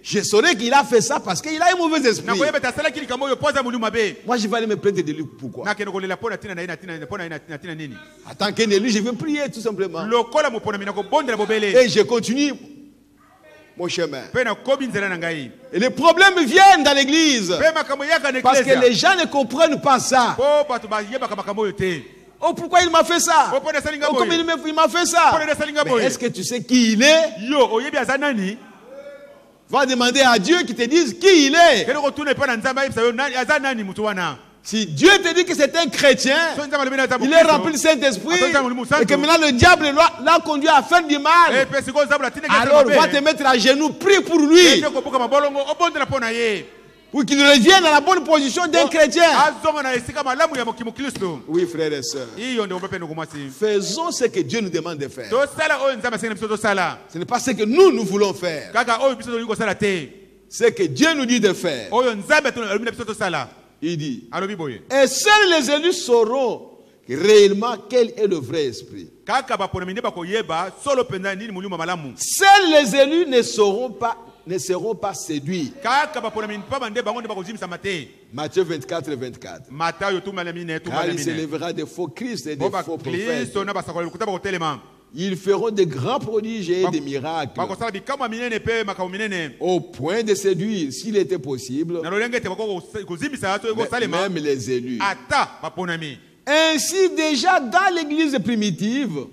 Je saurais qu'il a fait ça parce qu'il a un mauvais esprit. Moi, je vais aller me plaindre de lui. Pourquoi? En tant qu'un élu, je vais prier tout simplement. Et je continue mon chemin. Et les problèmes viennent dans l'église parce que les gens ne comprennent pas ça. Oh, pourquoi il m'a fait ça? Oh, comment il m'a fait ça? Mais est-ce que tu sais qui il est? Va demander à Dieu qui te dise qui il est. Si Dieu te dit que c'est un chrétien, il est rempli du Saint-Esprit, et que maintenant le diable l'a conduit à faire du mal, alors va te mettre à genoux, prie pour lui, pour qu'il revienne à la bonne position d'un chrétien. Oui, frères et sœurs, faisons ce que Dieu nous demande de faire. Ce n'est pas ce que nous voulons faire. Ce que Dieu nous dit de faire. Il dit, et seuls les élus sauront réellement quel est le vrai esprit. Seuls les élus ne seront pas séduits. Matthieu 24 et 24. Car il s'élèvera des faux Christ et des faux prophètes. Ils feront de grands prodiges et des miracles au point de séduire, s'il était possible, même les élus. Ainsi, déjà dans l'église primitive,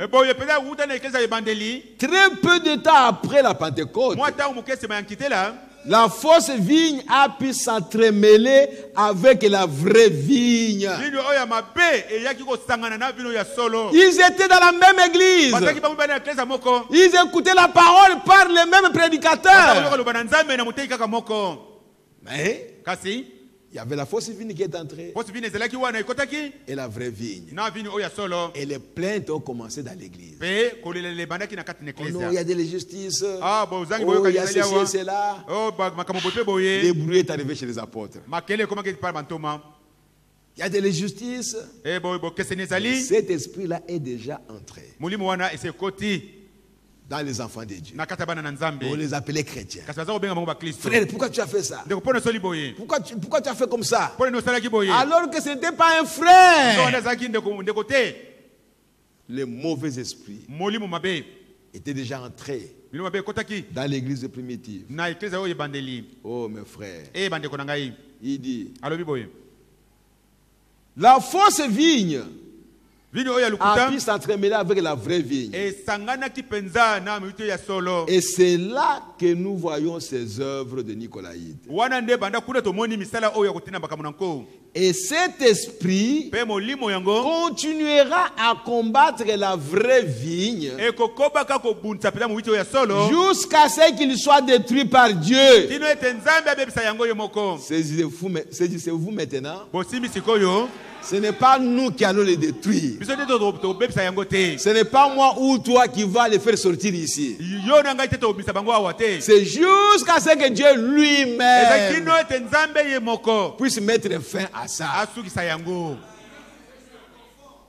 très peu de temps après la Pentecôte, la fausse vigne a pu s'entremêler avec la vraie vigne. Ils étaient dans la même église. Ils écoutaient la parole par les mêmes prédicateurs. Mais il y avait la fausse vigne qui est entrée et la vraie vigne. Et les plaintes ont commencé dans l'église. Oh non, il y a de l'injustice. Oh, il y a ceci et cela. Le bruit est arrivé chez les apôtres. Il y a de l'injustice. Cet esprit-là est déjà entré. dans les enfants de Dieu. On les appelait chrétiens. Frère, pourquoi tu as fait ça? Pourquoi tu as fait comme ça? Alors que ce n'était pas un frère. Les mauvais esprits étaient déjà entrés dans l'église primitive. Oh mes frères. Il dit, la fausse vigne a pu s'entremêler avec la vraie vigne. Et c'est là que nous voyons ces œuvres de nicolaïdes. Et cet esprit continuera à combattre la vraie vigne jusqu'à ce qu'il soit détruit par Dieu. Saisissez-vous maintenant. Ce n'est pas nous qui allons les détruire. Ce n'est pas moi ou toi qui va les faire sortir ici. C'est jusqu'à ce que Dieu lui-même puisse mettre fin à ça.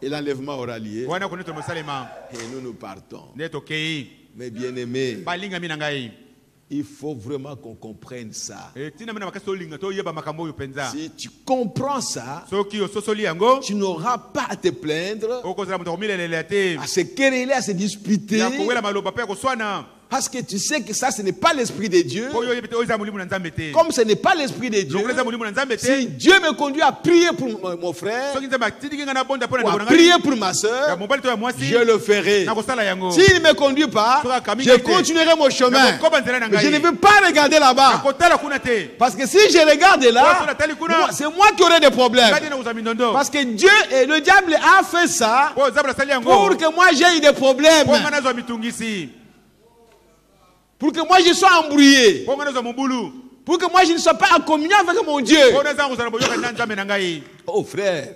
Et l'enlèvement aura lieu. Et nous partons. Mais bien aimés, il faut vraiment qu'on comprenne ça. Si tu comprends ça, tu n'auras pas à te plaindre, à se quereller, à se disputer. Parce que tu sais que ça, ce n'est pas l'esprit de Dieu. Comme ce n'est pas l'esprit de Dieu, si Dieu me conduit à prier pour mon frère, ou à prier pour ma soeur, je le ferai. S'il ne me conduit pas, je continuerai mon chemin. Mais je ne veux pas regarder là-bas. Parce que si je regarde là, c'est moi qui aurai des problèmes. Parce que Dieu et le diable a fait ça pour que moi j'aie des problèmes. Pour que moi je sois embrouillé. Pour que moi je ne sois pas en communion avec mon Dieu. Oh frère,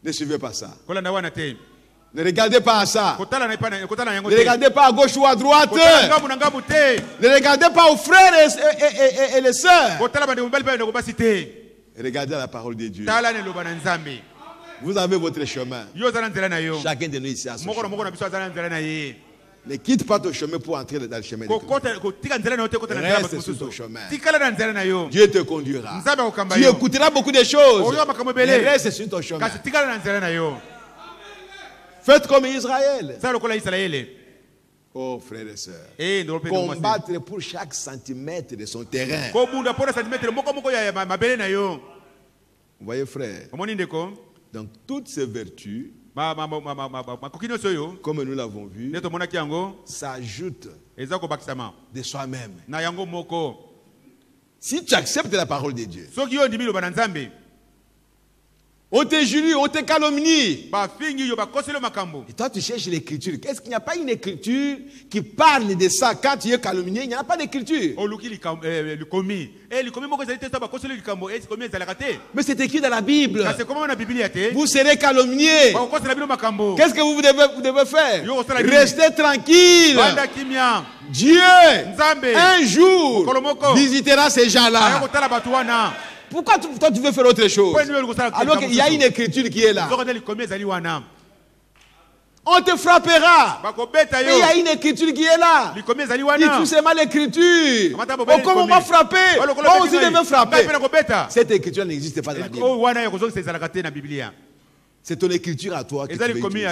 ne suivez pas ça. Ne regardez pas à ça. Ne regardez pas à gauche ou à droite. Ne regardez pas aux frères et les sœurs. Regardez la parole de Dieu. Vous avez votre chemin. Chacun de nous ici a son chemin. Ne quitte pas ton chemin pour entrer dans le chemin de Christ. Reste sur ton chemin. Dieu te conduira. Tu écouteras beaucoup de choses. Mais reste sur ton chemin. Faites comme Israël. Oh frères et sœurs, combattre pour chaque centimètre de son terrain. Vous voyez frère, donc toutes ces vertus, comme nous l'avons vu, s'ajoutent de soi-même. Si tu acceptes la parole de Dieu, on te julie, on te calomnie. Et toi, tu cherches l'écriture. Est-ce qu'il n'y a pas une écriture qui parle de ça? Quand tu es calomnié, il n'y a pas d'écriture. Mais c'est écrit dans la Bible. Vous serez calomnié. Qu'est-ce que vous devez faire? Restez tranquille. Dieu, un jour, visitera ces gens-là. Pourquoi toi tu veux faire autre chose? Alors qu'il y a une écriture qui est là. On te frappera. Mais il y a une écriture qui est là. Dis tout simplement l'écriture. Oh, comme on m'a frappé, moi aussi je vais frapper. Cette écriture n'existe pas dans la Bible. C'est ton écriture à toi que tu veux utiliser.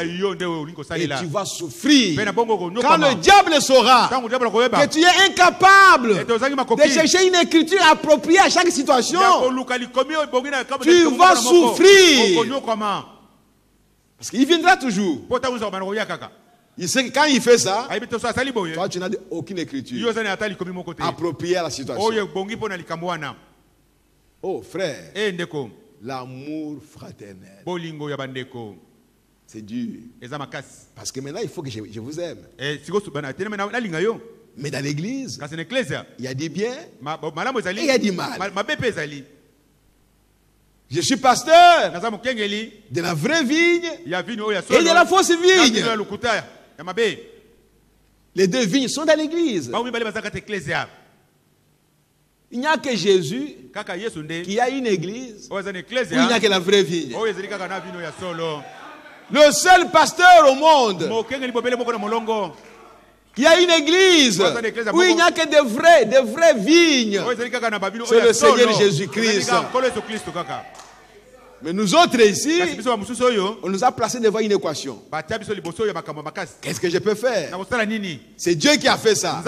Et tu vas souffrir. Quand le diable saura que tu es incapable de chercher une écriture appropriée à chaque situation, tu vas souffrir. Parce qu'il viendra toujours. Il sait que quand il fait ça, toi tu n'as aucune écriture appropriée à la situation. Oh frère, l'amour fraternel, c'est dur. Parce que maintenant il faut que je vous aime. Mais dans l'église, il y a du bien et il y a du mal. Je suis pasteur de la vraie vigne et de la fausse vigne. Les deux vignes sont dans l'église. Il n'y a que Jésus qui a une église où il n'y a que la vraie vigne. Le seul pasteur au monde Il y a une église où il n'y a que des vraies vignes. C'est le Seigneur Jésus-Christ. Mais nous autres ici, on nous a placés devant une équation. Qu'est-ce que je peux faire? C'est Dieu qui a fait ça.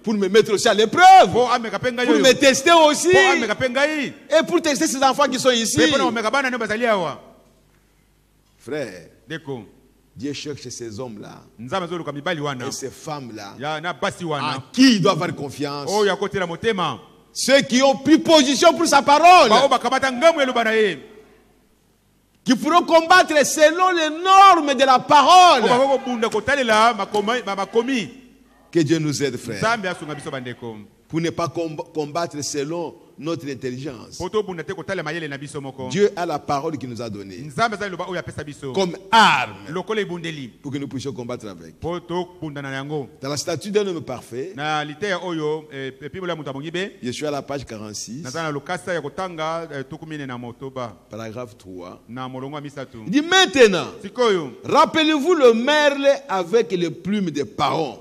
Pour me mettre aussi à l'épreuve. Pour me tester aussi. Et pour tester ces enfants qui sont ici. Frère, Dieu cherche ces hommes-là et ces femmes-là à qui il doit avoir confiance. Ceux qui ont pris position pour sa parole, qui pourront combattre selon les normes de la parole. Que Dieu nous aide, frère, pour ne pas combattre selon notre intelligence. Dieu a la parole qu'il nous a donnée comme arme pour que nous puissions combattre avec. Dans la statue d'un homme parfait, je suis à la page 46, paragraphe 3. Il dit maintenant, rappelez-vous le merle avec les plumes de Paon.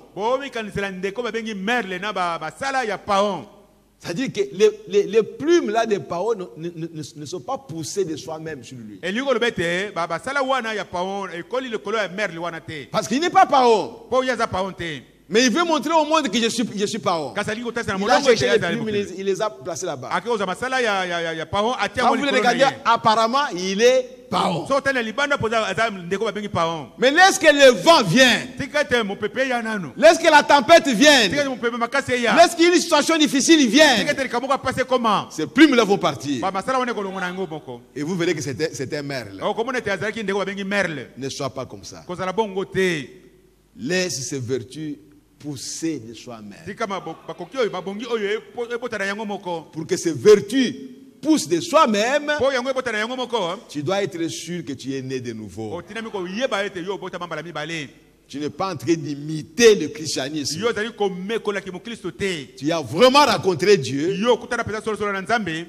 C'est-à-dire que les plumes là de Paon ne sont pas poussées de soi-même sur lui. Parce qu'il n'est pas Paon. Mais il veut montrer au monde que je suis Paon. Il a cherché les plumes, il les a placées là-bas. Quand vous les regardez, apparemment, il est Paon. Mais lorsque le vent vient, lorsque la tempête vient, lorsqu'une situation difficile vient, ces plumes-là vont partir. Et vous verrez que c'est un merle. Ne sois pas comme ça. Laisse ces vertus pousser de soi-même. Pour que ces vertus poussent de soi-même, tu dois être sûr que tu es né de nouveau. Tu n'es pas en train d'imiter le christianisme. Tu as vraiment rencontré Dieu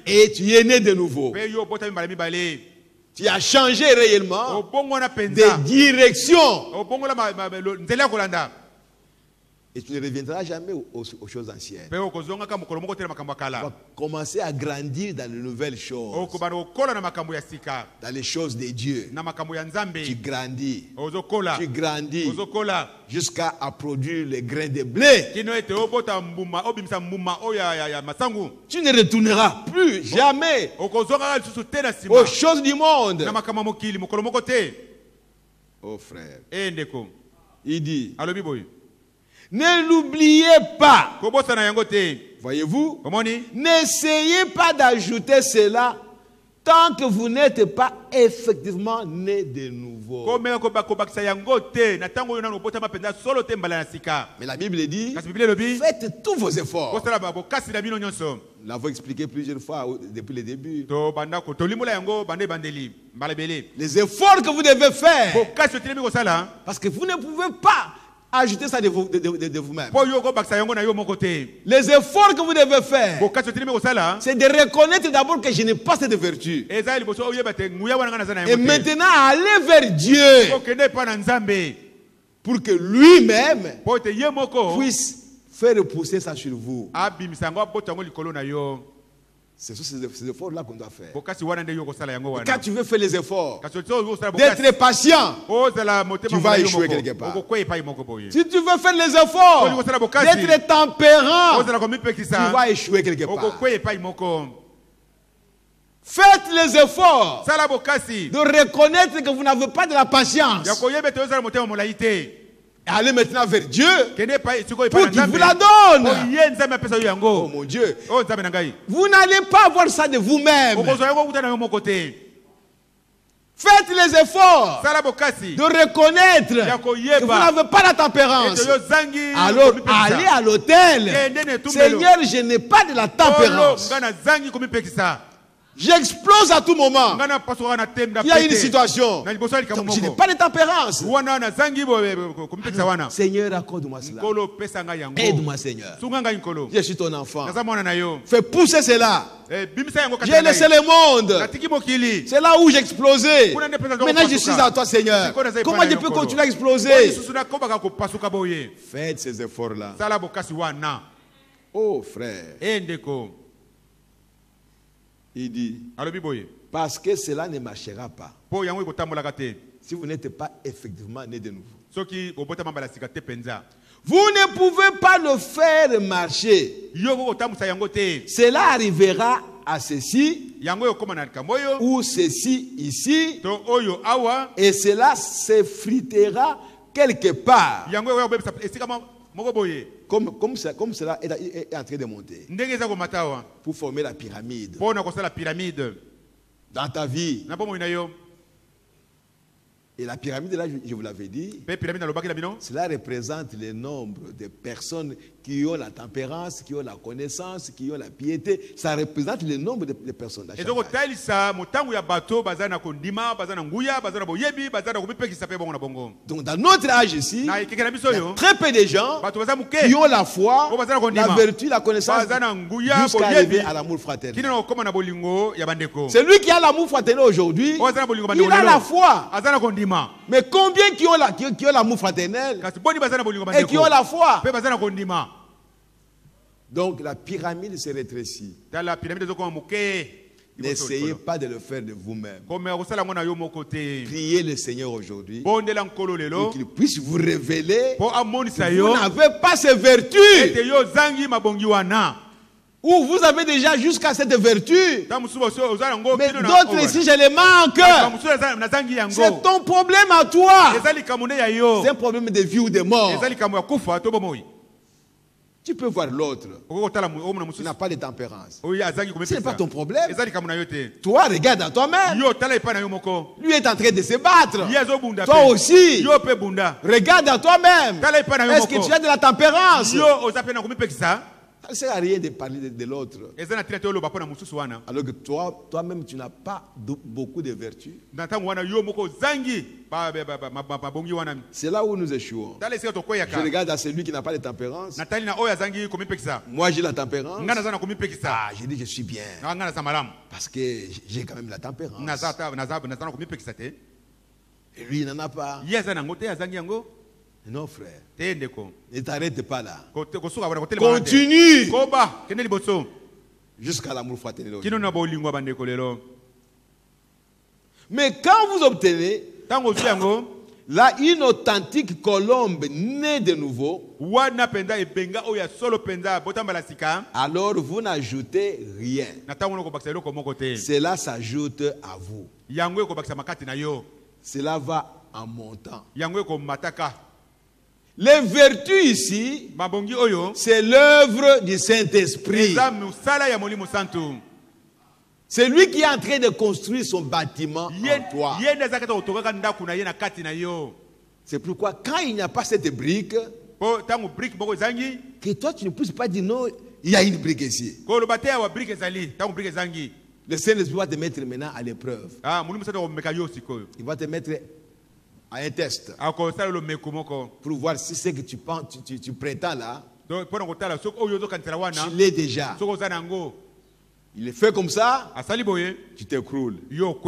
et tu es né de nouveau. Tu as changé réellement de direction. Et tu ne reviendras jamais aux choses anciennes. Tu vas commencer à grandir dans les nouvelles choses. Dans les choses de Dieu. Tu grandis. Tu grandis. Jusqu'à produire les grains de blé. Tu ne retourneras plus jamais aux choses du monde. Oh frère. Il dit, ne l'oubliez pas. Voyez-vous? N'essayez pas d'ajouter cela tant que vous n'êtes pas effectivement né de nouveau. Mais la Bible dit, faites tous vos efforts. Nous l'avons expliqué plusieurs fois depuis le début. Les efforts que vous devez faire, parce que vous ne pouvez pas ajoutez ça de vous-même. Les efforts que vous devez faire, c'est de reconnaître d'abord que je n'ai pas cette vertu. Et maintenant, aller vers Dieu pour que lui-même puisse faire repousser ça sur vous. C'est ces efforts-là qu'on doit faire. Et quand tu veux faire les efforts d'être patient, tu vas échouer quelque part. Si tu veux faire les efforts d'être tempérant, tu vas échouer quelque part. Faites les efforts de reconnaître que vous n'avez pas de la patience. Allez maintenant vers Dieu pour qu'il vous la donne. Oh mon Dieu. Vous n'allez pas avoir ça de vous-même. Faites les efforts de reconnaître que vous n'avez pas la tempérance. Alors allez à l'autel. Seigneur, je n'ai pas de la tempérance. J'explose à tout moment. Il y a une situation. Je n'ai pas de tempérance. Seigneur, accorde-moi cela. Aide-moi, Seigneur. Je suis ton enfant. Fais pousser cela. J'ai laissé le monde. C'est là où j'ai explosé. Maintenant, je suis à toi, Seigneur. Comment je peux continuer à exploser? Faites ces efforts-là. Oh, frère. Il dit, parce que cela ne marchera pas si vous n'êtes pas effectivement né de nouveau. Vous ne pouvez pas le faire marcher. Cela arrivera à ceci ou ceci ici et cela s'effritera quelque part. Comme cela est en train de monter. Pour former la pyramide. Dans ta vie. Et la pyramide, là, je vous l'avais dit, cela représente le nombre de personnes qui ont la tempérance, qui ont la connaissance, qui ont la piété. Ça représente le nombre de personnes. Donc dans notre âge ici, il y a très peu de gens qui ont la foi, la vertu, la connaissance, jusqu'à arriver à l'amour fraternel. Celui qui a l'amour fraternel aujourd'hui, il a la foi. Mais combien qui ont l'amour fraternel et qui ont la foi? Donc la pyramide se rétrécit. N'essayez pas de le faire de vous-même. Priez le Seigneur aujourd'hui pour qu'il puisse vous révéler que vous n'avez pas ces vertus. Ou vous avez déjà jusqu'à cette vertu. Mais d'autres ici, je les manque. C'est ton problème à toi. C'est un problème de vie ou de mort. Tu peux voir l'autre. Tu n'as pas de tempérance. Ce n'est pas ton problème. Toi, regarde à toi-même. Lui est en train de se battre. Toi aussi. Regarde à toi-même. Est-ce que tu as de la tempérance? Ça ne sert à rien de parler de l'autre. Alors que toi-même, tu n'as pas beaucoup de vertus. C'est là où nous échouons. Je regarde à celui qui n'a pas de tempérance. Moi, j'ai la tempérance. Ah, je dis que je suis bien. Parce que j'ai quand même la tempérance. Et lui, il n'en a pas. Non, frère. Ne t'arrête pas là. Continue jusqu'à l'amour fraternel. Mais quand vous obtenez là une authentique colombe née de nouveau, alors vous n'ajoutez rien. Cela s'ajoute à vous. Cela va en montant. Les vertus ici, c'est l'œuvre du Saint-Esprit. C'est lui qui est en train de construire son bâtiment en toi. C'est pourquoi quand il n'y a pas cette brique, que toi tu ne puisses pas dire non, il y a une brique ici. Le Saint-Esprit va te mettre maintenant à l'épreuve. Il va te mettre à un test pour voir si ce que tu penses, tu prétends là, tu l'es déjà. Il est fait comme ça, tu t'écroules. Maintenant,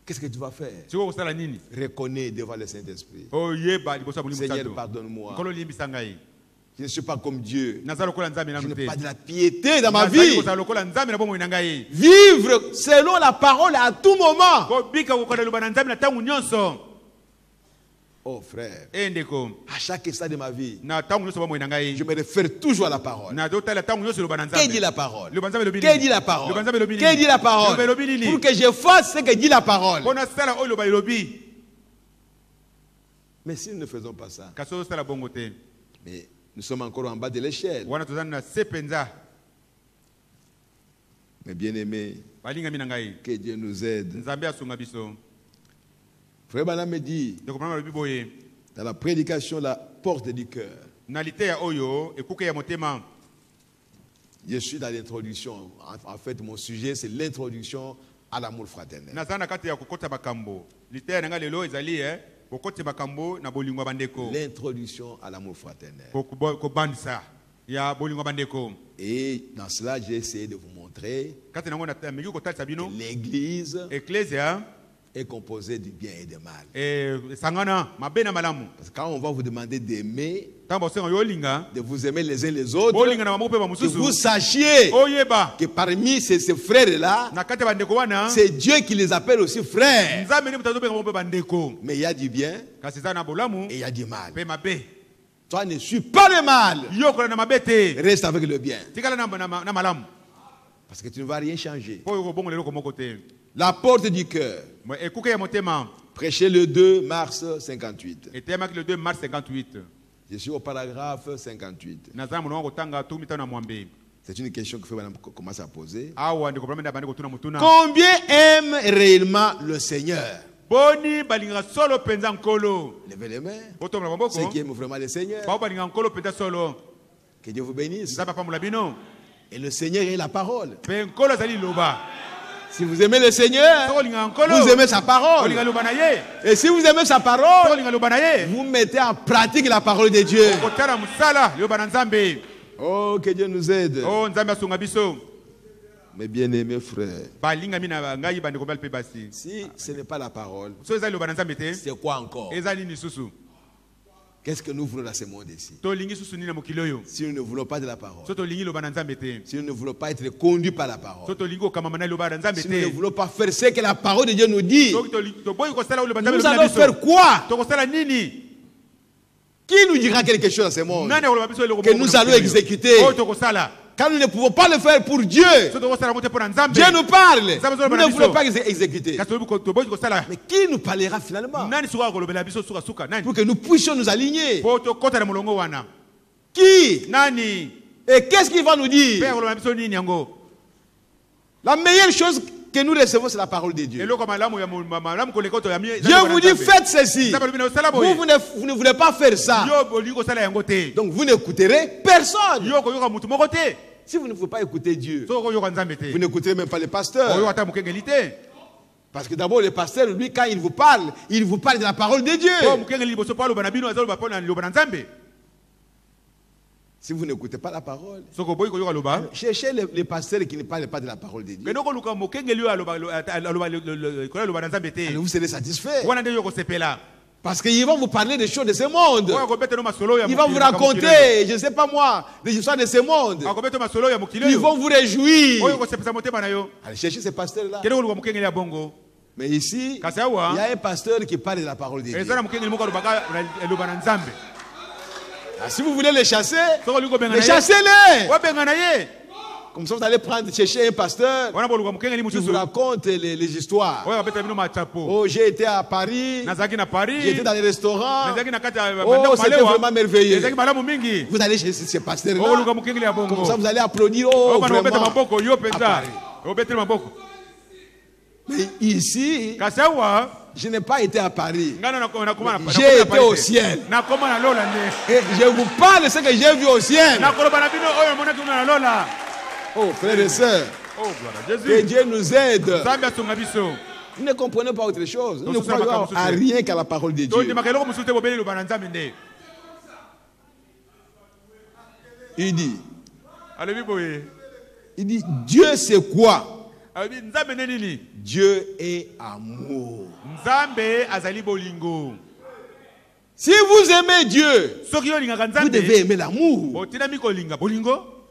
qu'est-ce que tu vas faire? Reconnais devant le Saint-Esprit. Seigneur, pardonne-moi. Je ne suis pas comme Dieu. Je n'ai pas de la piété dans ma vie. Vivre selon la parole à tout moment. Oh frère, à chaque instant de ma vie, je me réfère toujours à la parole. Que dit la parole? Que dit la parole? Que dit la parole? Pour que je fasse ce que dit la parole. Mais si nous ne faisons pas ça, mais nous sommes encore en bas de l'échelle. Mais bien aimé, que Dieu nous aide. Frère Branham me dit, dans la prédication, la porte du cœur, Je suis dans l'introduction. En fait, mon sujet, c'est l'introduction à l'amour fraternel. L'introduction à l'amour fraternel. Et dans cela, j'ai essayé de vous montrer que l'Église est composée du bien et du mal. Parce que quand on va vous demander d'aimer, de vous aimer les uns les autres, que vous sachiez que parmi ces frères-là, c'est Dieu qui les appelle aussi frères. Mais il y a du bien et il y a du mal. Toi ne suis pas le mal. Reste avec le bien. Parce que tu ne vas rien changer. La porte du cœur. Prêchez le 2 mars 58. Je suis au paragraphe 58. C'est une question que faut commencer à poser. Combien aime réellement le Seigneur? Levez les mains. Ceux qui aiment vraiment le Seigneur. Que Dieu vous bénisse. Et le Seigneur est la parole. Si vous aimez le Seigneur, vous aimez sa parole. Et si vous aimez sa parole, vous mettez en pratique la parole de Dieu. Oh, que Dieu nous aide. Mes bien-aimés frères, si ce n'est pas la parole, c'est quoi encore? Qu'est-ce que nous voulons dans ce monde ici? Si nous ne voulons pas de la parole, si nous ne voulons pas être conduits par la parole, si nous ne voulons pas faire ce que la parole de Dieu nous dit, nous allons faire quoi? Qui nous dira quelque chose dans ce monde que nous allons exécuter? Quand nous ne pouvons pas le faire pour Dieu, Dieu nous parle. Nous ne voulons pas exécuter. Mais qui nous parlera finalement pour que nous puissions nous aligner? Qui? Et qu'est-ce qu'il va nous dire? La meilleure chose que nous recevons, c'est la parole de Dieu. Dieu vous dit faites ceci. Vous ne voulez pas faire ça. Donc vous n'écouterez personne. Si vous ne voulez pas écouter Dieu, vous n'écouterez même pas les pasteurs. Parce que d'abord, le pasteur, lui, quand il vous parle de la parole de Dieu. Si vous n'écoutez pas la parole, cherchez les pasteurs qui ne parlent pas de la parole de Dieu. Alors vous serez satisfait. Parce qu'ils vont vous parler des choses de ce monde. Ils vont vous raconter, je ne sais pas moi, des histoires de ce monde. Ils vont vous réjouir. Allez chercher ces pasteurs-là. Mais ici, il y a un pasteur qui parle de la parole de Dieu. Si vous voulez les chasser, chassez-les. Comme ça, vous allez chercher un pasteur qui vous raconte les histoires. Oh, j'ai été à Paris. J'ai été dans les restaurants. Oh, c'était vraiment merveilleux. Vous allez chercher ces pasteurs-là. Comme ça, vous allez applaudir. Oh, vraiment. Mais ici, je n'ai pas été à Paris. J'ai été au ciel. Et je vous parle de ce que j'ai vu au ciel. Oh, frères et sœurs, que Dieu nous aide. Nous ne comprenons pas autre chose. Nous ne croyons à rien qu'à la parole de Dieu. Il dit, Dieu c'est quoi? Dieu est amour. Si vous aimez Dieu, vous devez aimer l'amour.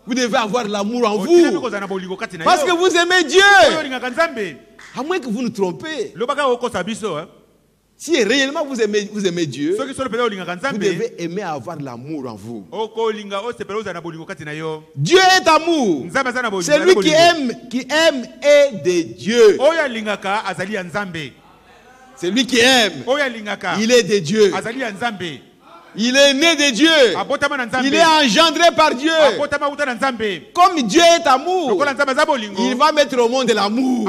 Vous devez avoir l'amour en vous. Parce que vous aimez Dieu. À moins que vous nous trompez. Si réellement vous aimez Dieu, vous devez aimer avoir l'amour en vous. Dieu est amour. Celui qui aime est de Dieu. Celui qui aime, il est de Dieu. Il est né de Dieu. Il est engendré par Dieu. Comme Dieu est amour, il va mettre au monde l'amour.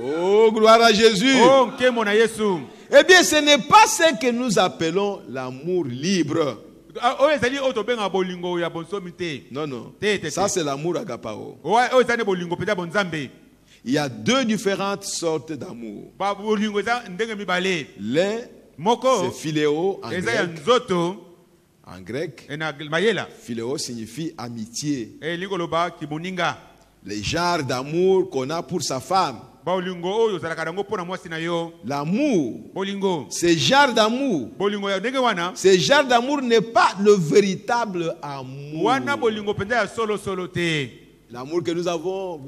Oh, gloire à Jésus. Eh bien, ce n'est pas ce que nous appelons l'amour libre. Non, non. Ça, c'est l'amour agapao. Il y a deux différentes sortes d'amour. L'un, c'est philéo en grec. Philéo signifie amitié. Les genres d'amour qu'on a pour sa femme. L'amour, ce genre d'amour, n'est pas le véritable amour. L'amour que nous avons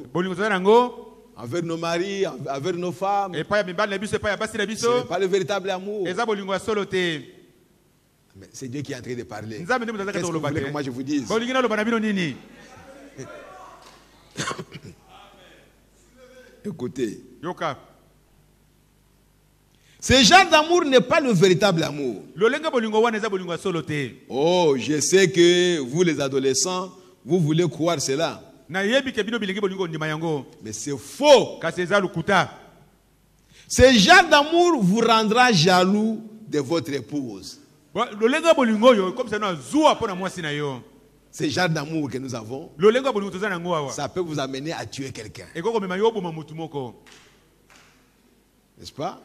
envers nos maris, envers nos femmes, ce n'est pas le véritable amour. Mais c'est Dieu qui est en train de parler. Qu'est-ce que vous voulez que moi je vous dise? Écoutez. Ce genre d'amour n'est pas le véritable amour. Oh, je sais que vous les adolescents, vous voulez croire cela. Mais c'est faux. Ce genre d'amour vous rendra jaloux de votre épouse. Ce genre d'amour que nous avons, ça peut vous amener à tuer quelqu'un. N'est-ce pas?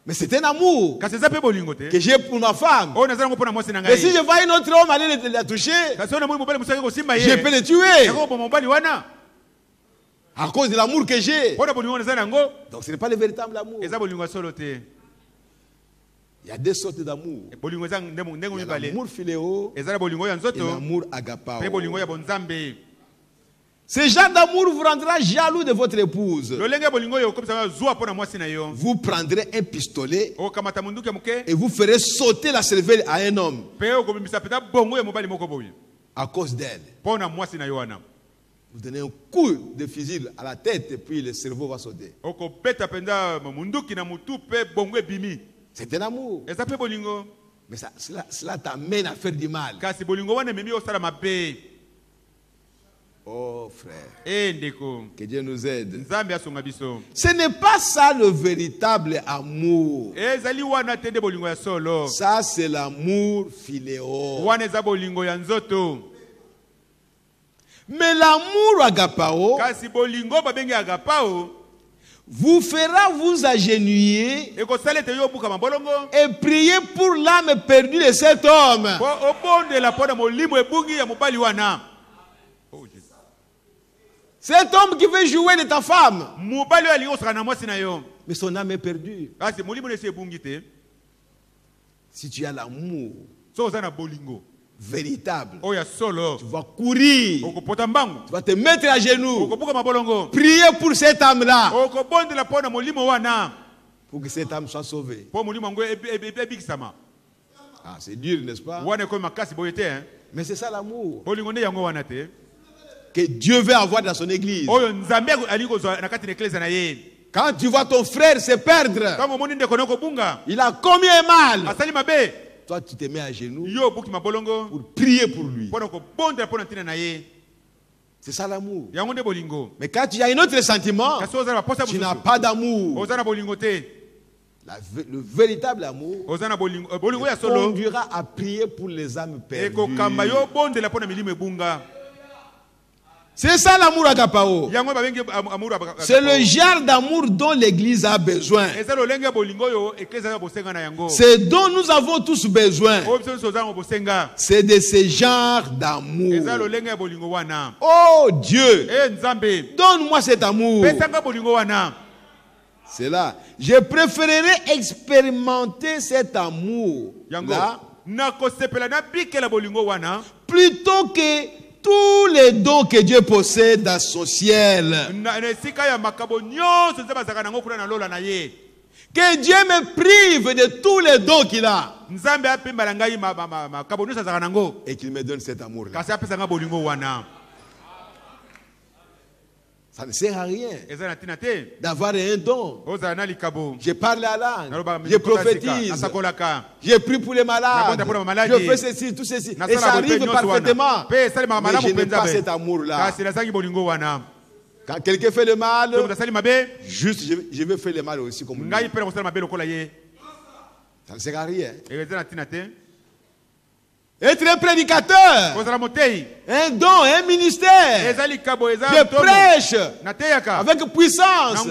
Mais c'est un amour que j'ai pour ma femme. Et si je vois un autre homme aller la toucher, je peux le tuer. À cause de l'amour que j'ai. Donc ce n'est pas le véritable amour. Il y a deux sortes d'amour. Il y a l'amour philéo et l'amour agapao. Ce genre d'amour vous rendra jaloux de votre épouse. Vous prendrez un pistolet et vous ferez sauter la cervelle à un homme à cause d'elle. Vous donnez un coup de fusil à la tête et puis le cerveau va sauter. C'est un amour. Mais cela t'amène à faire du mal. Oh frère, que Dieu nous aide. Ce n'est pas ça le véritable amour. Ça c'est l'amour philéo. Mais l'amour agapao vous fera vous agenouiller et prier pour l'âme perdue de cet homme. Cet homme qui veut jouer de ta femme, mais son âme est perdue. Si tu as l'amour véritable, tu vas courir, tu vas te mettre à genoux, prier pour cette âme-là, pour que cette âme soit sauvée. Ah, c'est dur, n'est-ce pas? Mais c'est ça l'amour que Dieu veut avoir dans son église. Quand tu vois ton frère se perdre, il a commis un mal, toi tu te mets à genoux pour prier pour lui. C'est ça l'amour. Mais quand tu as un autre sentiment, tu n'as pas d'amour. Le véritable amour conduira à prier pour les âmes perdues. C'est ça l'amour agapao. C'est le genre d'amour dont l'église a besoin. C'est dont nous avons tous besoin. C'est de ce genre d'amour. Oh Dieu, donne-moi cet amour. C'est là. Je préférerais expérimenter cet amour là, plutôt que tous les dons que Dieu possède dans son ciel. Que Dieu me prive de tous les dons qu'il a. Et qu'il me donne cet amour-là. Ça ne sert à rien d'avoir un don. Je parle la langue, je prophétise, je prie pour les malades, je fais ceci, tout ceci, et ça arrive parfaitement. Mais je n'ai pas cet amour-là. Quand quelqu'un fait le mal, juste je vais faire le mal aussi comme lui. Ça ne sert à rien. Être un prédicateur, un don, un ministère, je prêche avec puissance.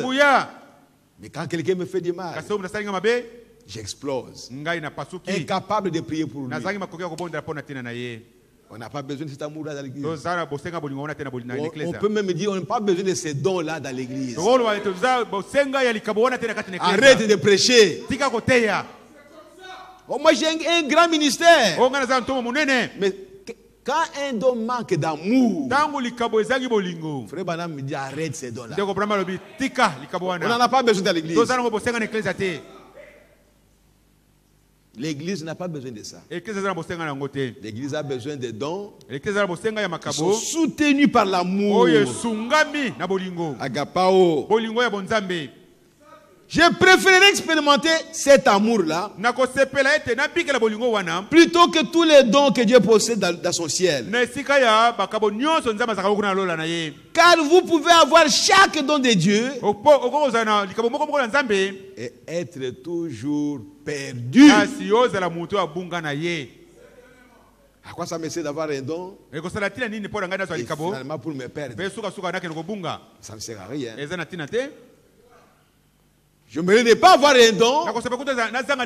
Mais quand quelqu'un me fait du mal, j'explose. Incapable de prier pour lui. On n'a pas besoin de cet amour-là dans l'église. On peut même dire on n'a pas besoin de ces dons-là dans l'église. Arrête de prêcher. Oh, moi j'ai un grand ministère. Mais quand un don manque d'amour, Frère Branham me dit arrête ces dons-là. On n'en a pas besoin dans l'église. L'église n'a pas besoin de ça. L'église a besoin de dons qui sont soutenus par l'amour. Agapao. Je préférerais expérimenter cet amour-là plutôt que tous les dons que Dieu possède dans son ciel. Car vous pouvez avoir chaque don de Dieu et être toujours perdu. À quoi ça me sert d'avoir un don et finalement pour me perdre? Ça ne sert à rien. Je ne mérite pas avoir un don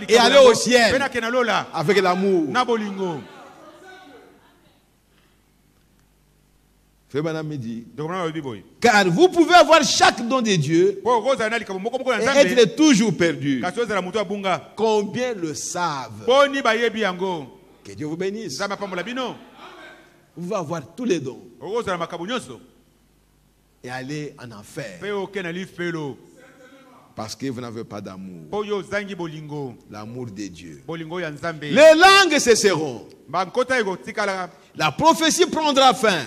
et aller au ciel avec l'amour. Frère Branham me dit, car vous pouvez avoir chaque don de Dieu et être toujours perdu. Combien le savent? Que Dieu vous bénisse. Vous pouvez avoir tous les dons et aller en enfer. Parce que vous n'avez pas d'amour. L'amour de Dieu. Les langues cesseront. La prophétie prendra fin.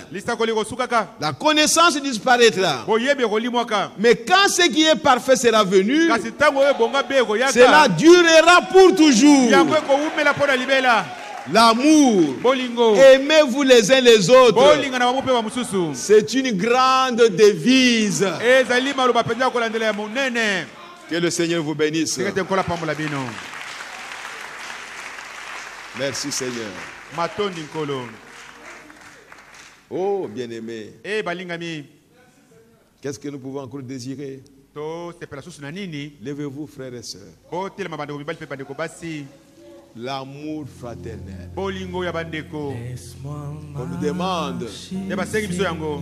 La connaissance disparaîtra. Mais quand ce qui est parfait sera venu, cela durera pour toujours. L'amour. Aimez-vous les uns les autres. C'est une grande devise. Que le Seigneur vous bénisse. Merci Seigneur. Oh bien-aimé. Qu'est-ce que nous pouvons encore désirer? Levez-vous frères et sœurs. L'amour fraternel. On nous demande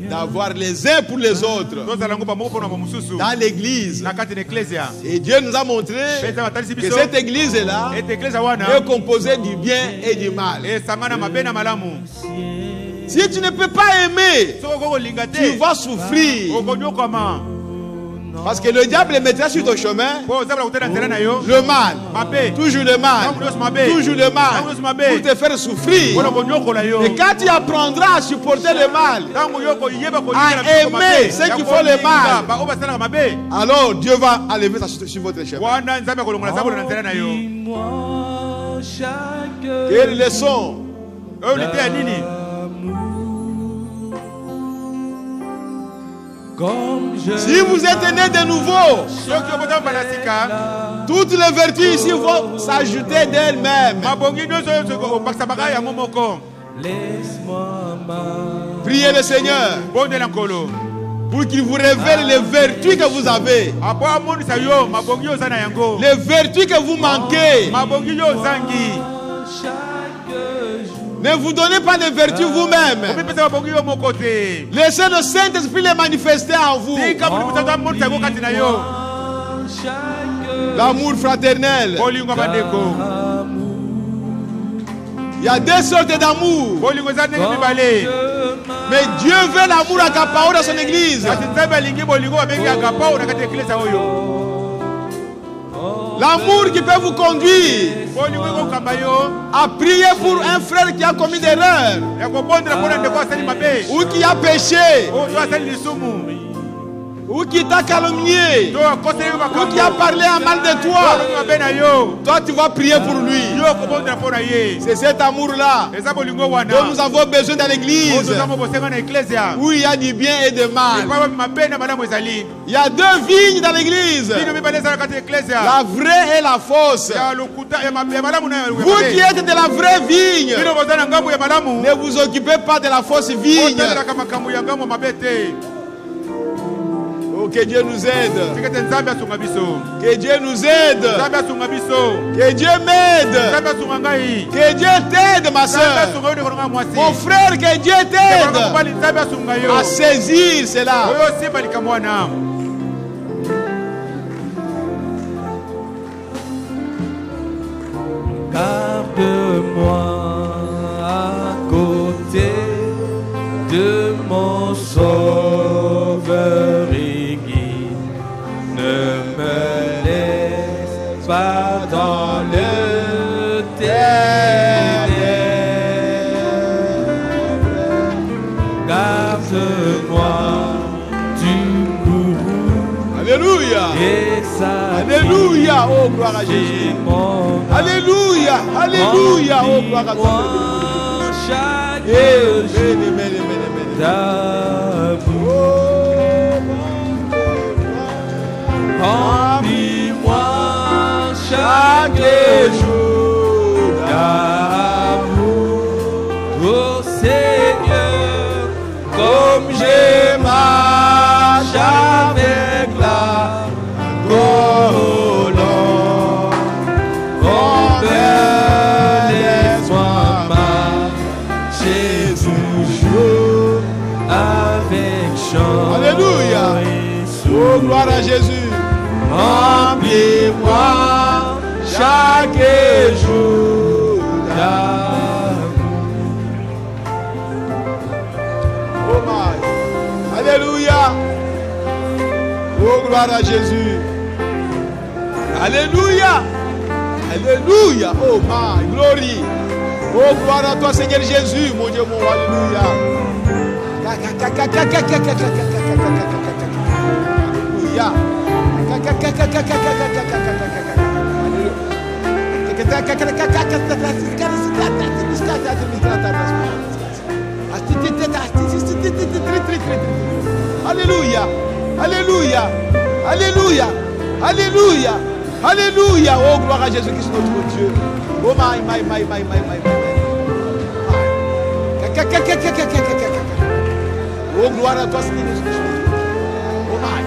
d'avoir les uns pour les autres dans l'église. Et Dieu nous a montré que cette église-là est composée du bien et du mal. Si tu ne peux pas aimer, tu vas souffrir. Parce que le diable mettra sur ton chemin le mal, toujours le mal, toujours le mal, pour te faire souffrir. Et quand tu apprendras à supporter le mal, à aimer ceux qui font le mal, alors Dieu va enlever ça sur votre chemin. Quelle leçon! Si vous êtes né de nouveau, toutes les vertus ici vont s'ajouter d'elles-mêmes. Priez le Seigneur pour qu'il vous révèle les vertus que vous avez, les vertus que vous manquez. Ne vous donnez pas de vertus vous-même. Laissez le Saint-Esprit les manifester en vous. L'amour fraternel. Il y a deux sortes d'amour. Mais Dieu veut l'amour agapao dans son église. L'amour qui peut vous conduire à prier pour un frère qui a commis des erreurs ou qui a péché. ou qui t'a calomnié, ou qui a parlé en mal de toi, toi tu vas prier pour lui. C'est cet amour-là dont nous avons besoin dans l'église, où il y a du bien et du mal. Il y a deux vignes dans l'église, la vraie et la fausse. Vous qui êtes de la vraie vigne, ne vous occupez pas de la fausse vigne. Oh, que Dieu nous aide. Que Dieu nous aide. Que Dieu m'aide. Que Dieu t'aide, ma soeur. Mon frère, que Dieu t'aide à saisir cela. Garde-moi à côté de mon sauveur et guide. Ne me laisse pas dans le ténèbres. Garde-moi du bourreau. Alléluia. Alléluia. Oh, gloire à Jésus. Alléluia. Alléluia. Oh, gloire à toi. Remplis-moi chaque jour d'amour, oh Seigneur, comme je marche avec la colombe. Alléluia. Oh, gloire à Jésus. Remplis-moi chaque jour d'amour. Oh my. Alléluia. Oh, gloire à Jésus. Alléluia. Alléluia. Oh my. Glory. Oh, gloire à toi, Seigneur Jésus. Mon Dieu, mon Alléluia. Alléluia. Alléluia. Alléluia. Alléluia. Alléluia. Oh, gloire à Jésus-Christ, notre Dieu. Oh, my. Oh, gloire à toi, Seigneur Jésus. Oh, my.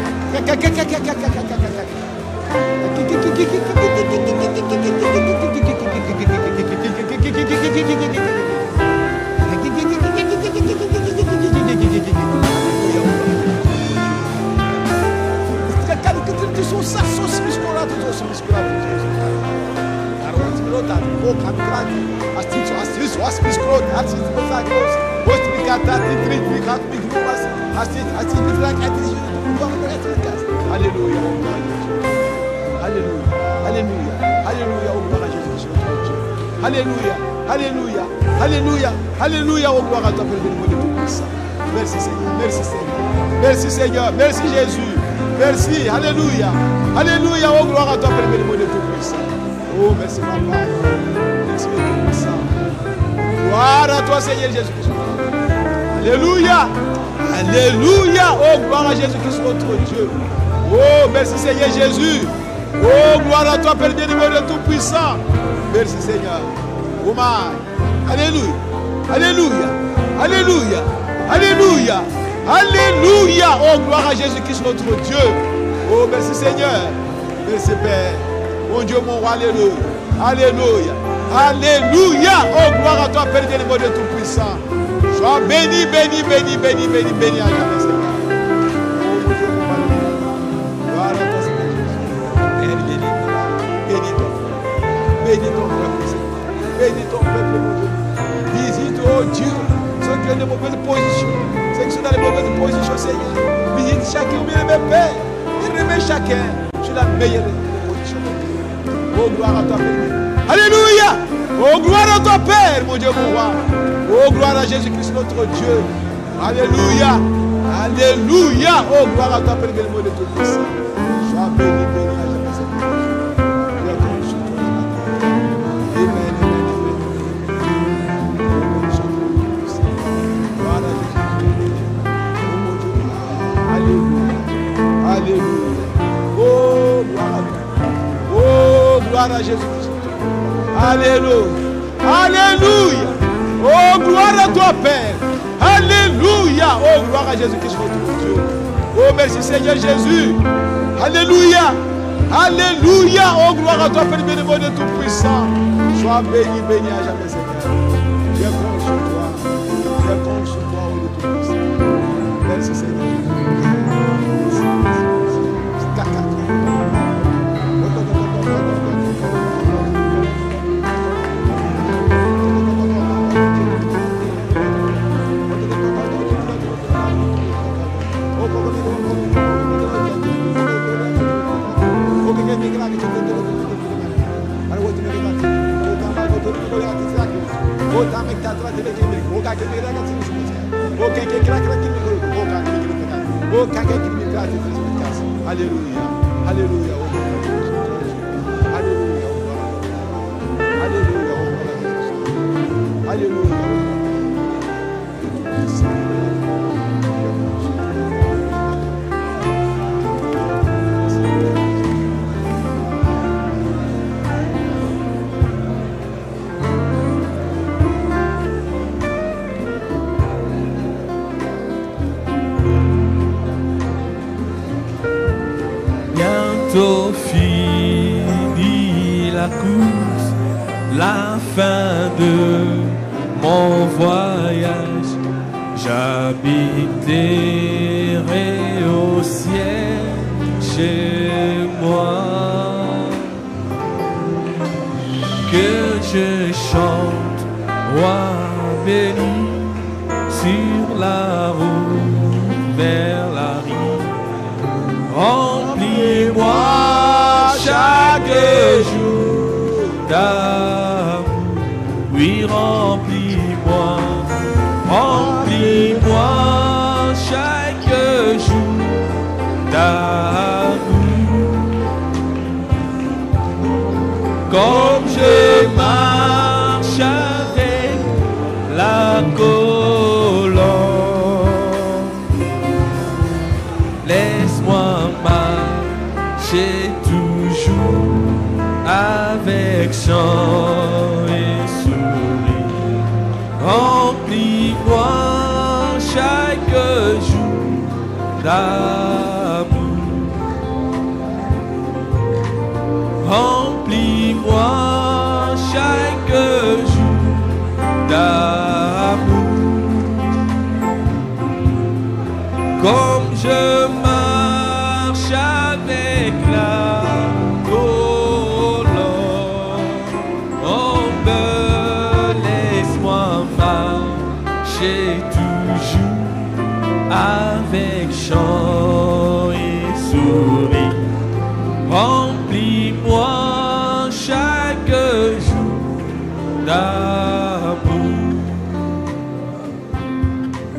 Alléluia. Alléluia. Alléluia. Alléluia. Oh, gloire à Jésus. Alléluia. Alléluia. Alléluia. Alléluia. Oh, gloire à toi, Père de Tout-Puissant. Merci Seigneur. Merci Seigneur. Merci Seigneur. Merci Jésus. Merci. Alléluia. Alléluia. Oh, gloire à toi, Père de Tout-Puissant. Oh, merci Papa. Merci de Tout-Puissant. Gloire à toi, Seigneur Jésus-Christ. Alléluia. Alléluia. Oh, gloire à Jésus-Christ, notre Dieu. Oh, merci Seigneur Jésus. Oh, gloire à toi, Père bien-aimé Tout-Puissant. Merci Seigneur. Oh, my. Alléluia. Alléluia. Alléluia. Alléluia. Alléluia. Oh, gloire à Jésus-Christ, notre Dieu. Oh, merci Seigneur. Merci Père. Mon Dieu, mon roi. Alléluia. Alléluia. Alléluia. Oh, gloire à toi, Père bien-aimé Tout-Puissant. Sois béni, béni, béni, béni, béni, béni à jamais, Seigneur. Bénis ton peuple, Seigneur. Bénis ton peuple, mon Dieu. Visite, oh Dieu, ceux qui ont des mauvaises positions. Ceux qui sont dans les mauvaises positions, Seigneur. Visite chacun, bien aimé Père. Il remet chacun sur la meilleure position. Oh, gloire à toi, Père. Alléluia. Oh, gloire à toi, Père, mon Dieu, mon roi. Oh, gloire à Jésus-Christ, notre Dieu. Alléluia. Alléluia. Alléluia. Oh, gloire à toi, Père bénévole de tout puissant. Sois béni, béni à jamais cette Dieu compte sur toi. Amen, amen, amen. Gloire à Jésus. Alléluia. Alléluia. Oh, gloire à toi. Oh, gloire à Jésus-Christ. Alléluia. Alléluia. Oh, gloire à toi, Père. Alléluia. Oh, gloire à Jésus-Christ, notre Dieu. Oh, merci Seigneur Jésus. Alléluia. Alléluia. Oh, gloire à toi, Père bénévole de tout puissant. Sois béni, béni à jamais, Seigneur. Dieu compte sur toi. Dieu compte sur toi, oh, de tout puissant. Merci Seigneur Jésus. Alléluia. Alléluia. Alléluia. Alléluia. Alléluia. Bientôt fini la course, la fin de mon voyage. J'habiterai au ciel chez moi. Que je chante, roi béni, sur la route vers la rive. Remplis-moi chaque jour d'amour. Oui, remplis-moi, remplis-moi chaque jour d'amour. Comme je marche avec la colombe, laisse-moi marcher toujours avec chant et sourire. Remplis-moi chaque jour d'amour. Remplis-moi chaque jour d'amour. Comme je marche avec la colombe, laisse-moi marcher toujours avec chant et sourire. Remplis-moi chaque jour d'amour.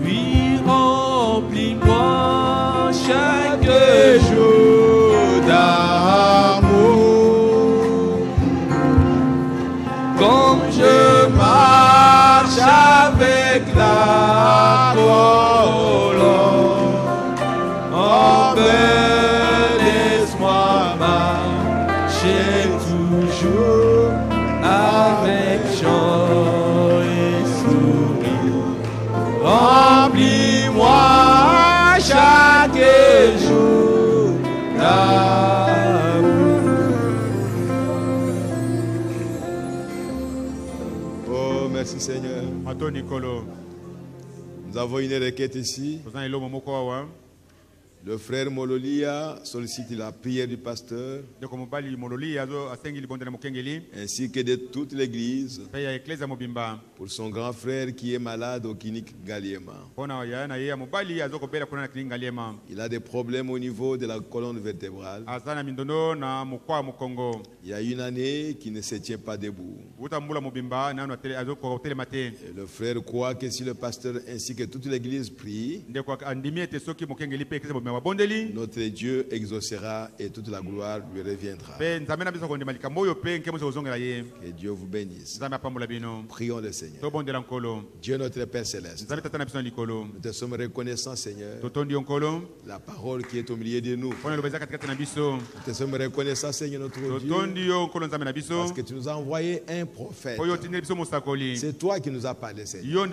Oui, remplis-moi chaque jour d'amour. Comme je marche avec la colombe, laisse-moi marcher toujours avec chant et sourire. Remplis-moi chaque jour d'amour. Oh, merci Seigneur. Nous avons une requête ici. Le frère Mololia sollicite la prière du pasteur ainsi que de toute l'église pour son grand frère qui est malade au clinique Ngaliema. Il a des problèmes au niveau de la colonne vertébrale. Il y a une année qui ne se tient pas debout. Et le frère croit que si le pasteur ainsi que toute l'église prie, notre Dieu exaucera et toute la gloire lui reviendra. Que Dieu vous bénisse. Prions le Seigneur. Dieu notre Père Céleste, nous te sommes reconnaissants, Seigneur, la parole qui est au milieu de nous. Nous te sommes reconnaissants, Seigneur notre Dieu, parce que tu nous as envoyé un prophète. C'est toi qui nous as parlé, Seigneur.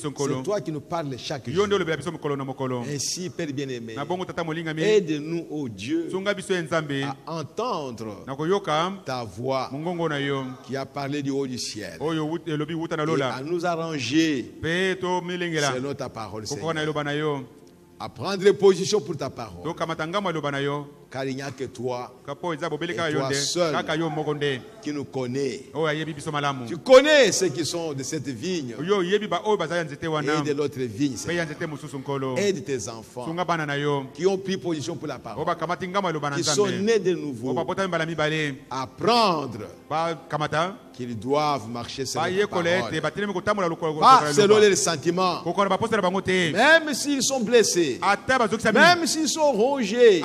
C'est toi qui nous parles chaque jour. Ainsi, Père bien-aimé, aide-nous, ô Dieu, à entendre ta voix qui a parlé du haut du ciel et à nous arranger selon ta parole, Seigneur, à prendre position pour ta parole, car il n'y a que toi et toi seul qui nous connais. Tu connais ceux qui sont de cette vigne et de l'autre vigne, Seigneur. Aide tes enfants qui ont pris position pour la parole, qui sont nés de nouveau, à apprendre qu'ils doivent marcher selon la parole, pas selon les sentiments, même s'ils sont blessés, même s'ils sont rongés,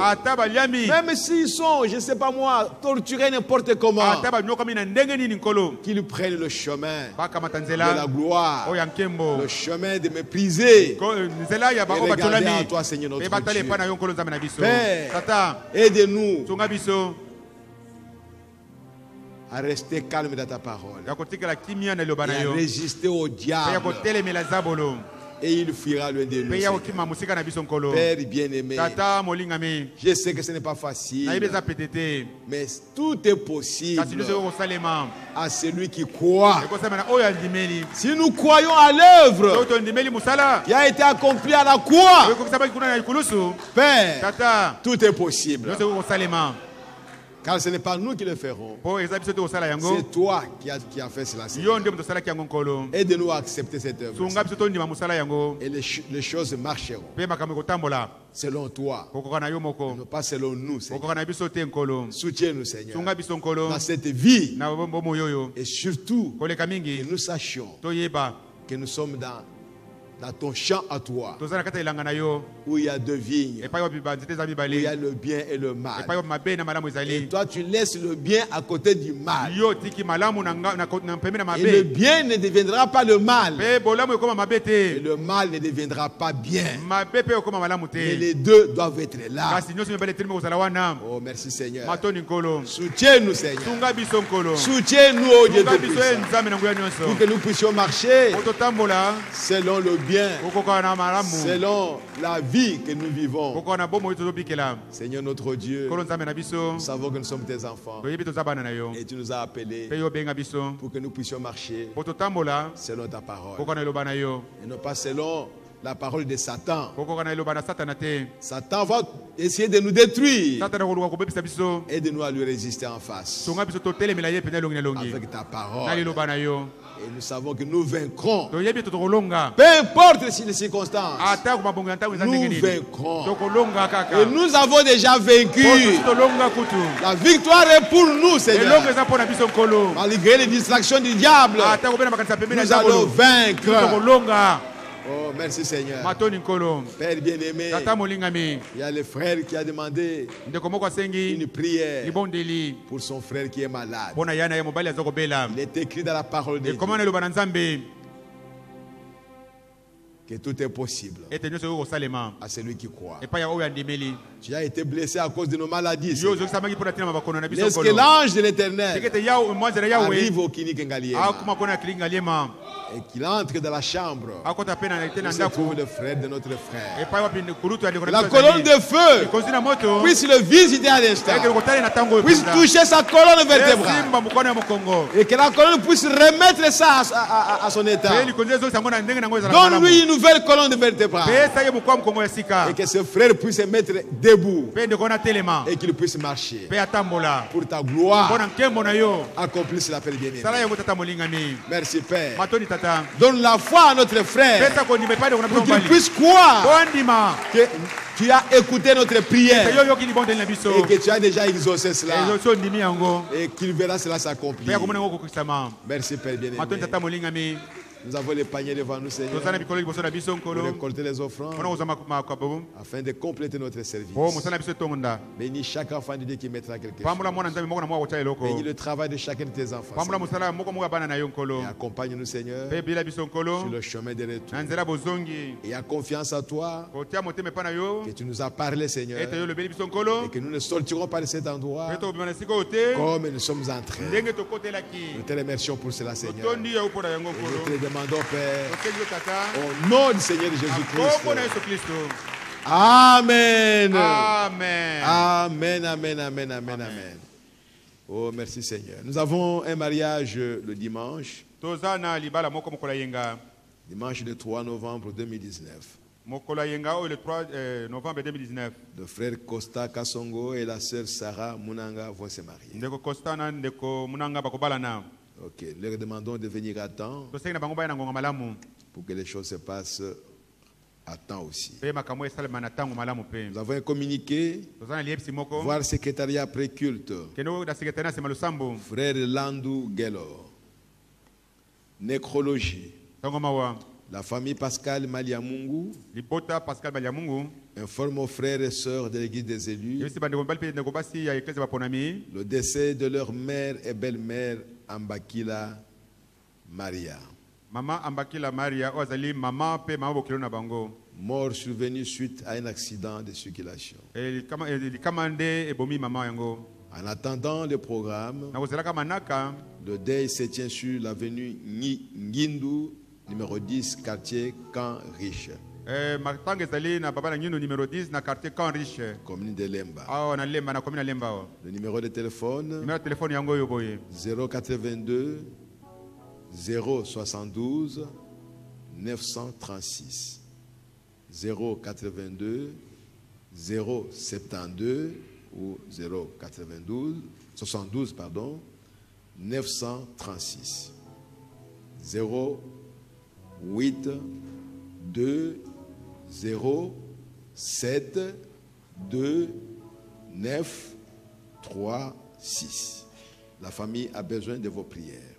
même s'ils sont, je ne sais pas moi, torturés n'importe comment, qu'ils prennent le chemin de la gloire, le chemin de mépriser, et regarder à toi, Seigneur notre Dieu. Père, aide-nous à rester calme dans ta parole et à résister au diable, et il fuira loin de nous. Père bien-aimé, je sais que ce n'est pas facile, mais tout est possible à celui qui croit. Si nous croyons à l'œuvre qui a été accomplie à la croix, Père, tout est possible. Car ce n'est pas nous qui le ferons. C'est toi qui as fait cela. Aide-nous à accepter cette œuvre. Et les choses marcheront selon toi, non pas selon nous, Seigneur. Soutiens-nous, Seigneur, dans cette vie. Et surtout, que nous sachions que nous sommes dans ton champ à toi, où il y a deux vignes, où il y a le bien et le mal. Et toi, tu laisses le bien à côté du mal. Et le bien ne deviendra pas le mal. Et le mal ne deviendra pas bien. Et les deux doivent être là. Oh, merci Seigneur. Soutiens-nous, Seigneur. Soutiens-nous, oh Dieu de puissance, pour que nous puissions marcher selon le bien, selon la vie que nous vivons. Seigneur notre Dieu, nous savons que nous sommes tes enfants et tu nous as appelés pour que nous puissions marcher selon ta parole et non pas selon la parole de Satan. Satan va essayer de nous détruire. Aide-nous à lui résister en face avec ta parole. Et nous savons que nous vaincrons. Peu importe les circonstances, nous vaincrons. Et nous avons déjà vaincu. La victoire est pour nous, Seigneur. Malgré les distractions du diable, nous allons vaincre. Oh, merci Seigneur. Père bien-aimé, il y a le frère qui a demandé une prière pour son frère qui est malade. Il est écrit dans la parole de Dieu que tout est possible à celui qui croit. Tu as été blessé à cause de nos maladies. Laisse que l'ange de l'Éternel arrive au clinique Ngaliema Et qu'il entre dans la chambre. Il se trouve le frère de notre frère. La colonne de feu puisse le visiter à l'instant. Puisse toucher sa colonne vertébrale. Et que la colonne puisse remettre ça à son état. Donne-lui une nouvelle colonne vertébrale. Et que ce frère puisse se mettre debout. Et qu'il puisse marcher. Pour ta gloire. Accomplisse l'appel bien-aimé. Merci Père. Donne la foi à notre frère pour qu'il puisse croire que tu as écouté notre prière et que tu as déjà exaucé cela et qu'il verra cela s'accomplir. Merci Père bien-aimé. Nous avons les paniers devant nous, Seigneur, pour récolter les offrandes afin de compléter notre service. Bénis chaque enfant de Dieu qui mettra quelque chose. Bénis le travail de chacun de tes enfants, et accompagne-nous, Seigneur, sur le chemin de retour. Et à confiance à toi que tu nous as parlé, Seigneur, et que nous ne sortirons pas de cet endroit comme nous sommes entrés. Nous te remercions pour cela, Seigneur. Demandons, Père, au nom du Seigneur Jésus-Christ. Amen. Amen. Amen, amen, amen, amen, amen. Oh, merci Seigneur. Nous avons un mariage le dimanche. Dimanche le 3 novembre 2019. Le 3 novembre 2019. Le frère Costa Kassongo et la sœur Sarah Munanga vont se marier. Ok, leur demandons de venir à temps pour que les choses se passent à temps aussi. Nous avons un communiqué, voir secrétariat pré-culte. Frère Landou Gelor. Nécrologie. La famille Pascal Maliamungu informe aux frères et sœurs de l'église des élus le décès de leur mère et belle-mère Ambakila Maria. Maman Ambakila Maria, ozali maman pe maman bokilo na bango. Mort survenue suite à un accident de circulation. En attendant le programme, le deuil se tient sur l'avenue Ngindu, numéro 10, quartier Camp Riche. Commune de Lemba. Le numéro de téléphone 082 072 936 082 072 ou 092 72 pardon 936 08 2 0 7 2 9 3 6. La famille a besoin de vos prières.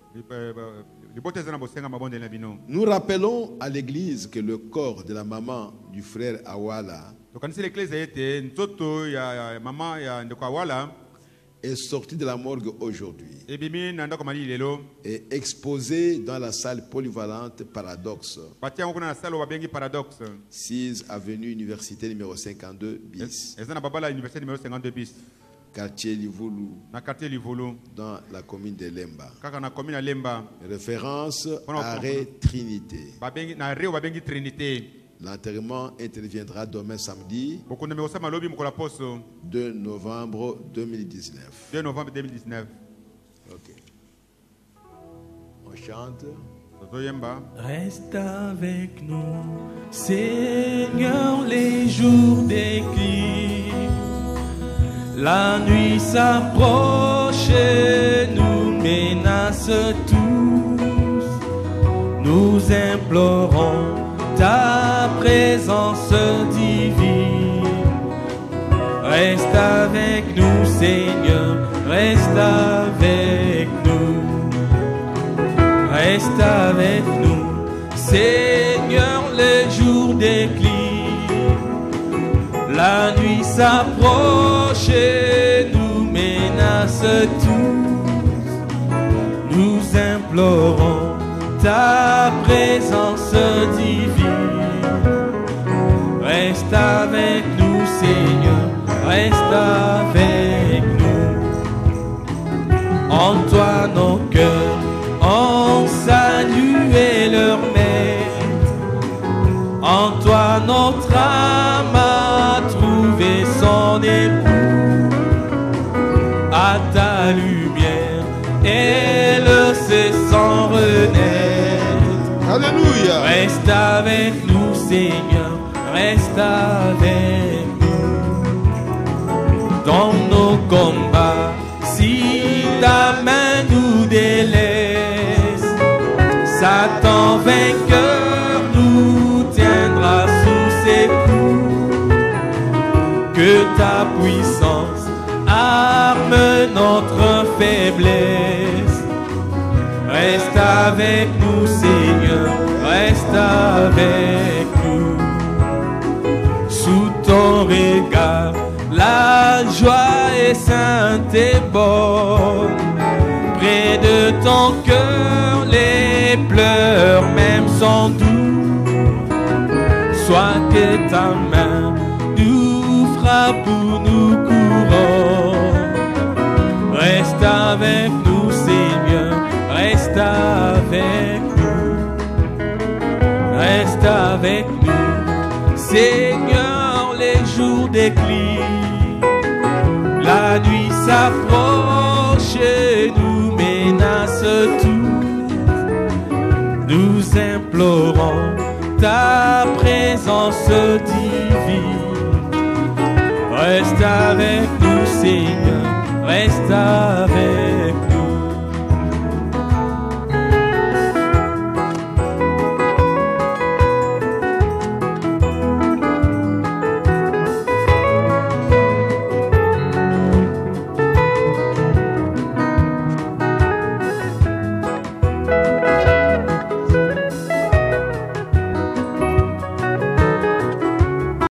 Nous rappelons à l'église que le corps de la maman du frère Awala est sorti de la morgue aujourd'hui et exposé dans la salle polyvalente Paradoxe, 6 avenue Université numéro 52 bis. Quartier Livulu, dans la commune de Lemba. Référence arrêt Trinité. L'enterrement interviendra demain samedi 2 novembre 2019. 2 novembre 2019. Ok. On chante. Reste avec nous, Seigneur, les jours d'éclipse. La nuit s'approche et nous menace tous. Nous implorons ta présence divine. Reste avec nous, Seigneur, reste avec nous. Reste avec nous, Seigneur, les jours d'éclipse. La nuit s'approche et nous menace tous. Nous implorons ta présence divine. Reste avec nous, Seigneur, reste avec nous. En toi nos cœurs ont salué le ton époux à ta lumière, et le sait sans renaître. Alléluia. Reste avec nous, Seigneur, reste avec nous dans nos combats. Si ta main nous délaisse, Satan vainqueur nous tiendra sous ses coups. Que ta puissance arme notre faiblesse. Reste avec nous, Seigneur, reste avec nous. Sous ton regard, la joie est sainte et bonne. Près de ton cœur, les pleurs même sont doux. Soit que ta main nous frappe ou nous couronne. Reste avec nous, Seigneur, reste avec nous. Reste avec nous, Seigneur, les jours déclinent. La nuit s'approche et nous menace tout. Nous implorons ta présence divine. Reste avec nous, Seigneur, reste avec nous.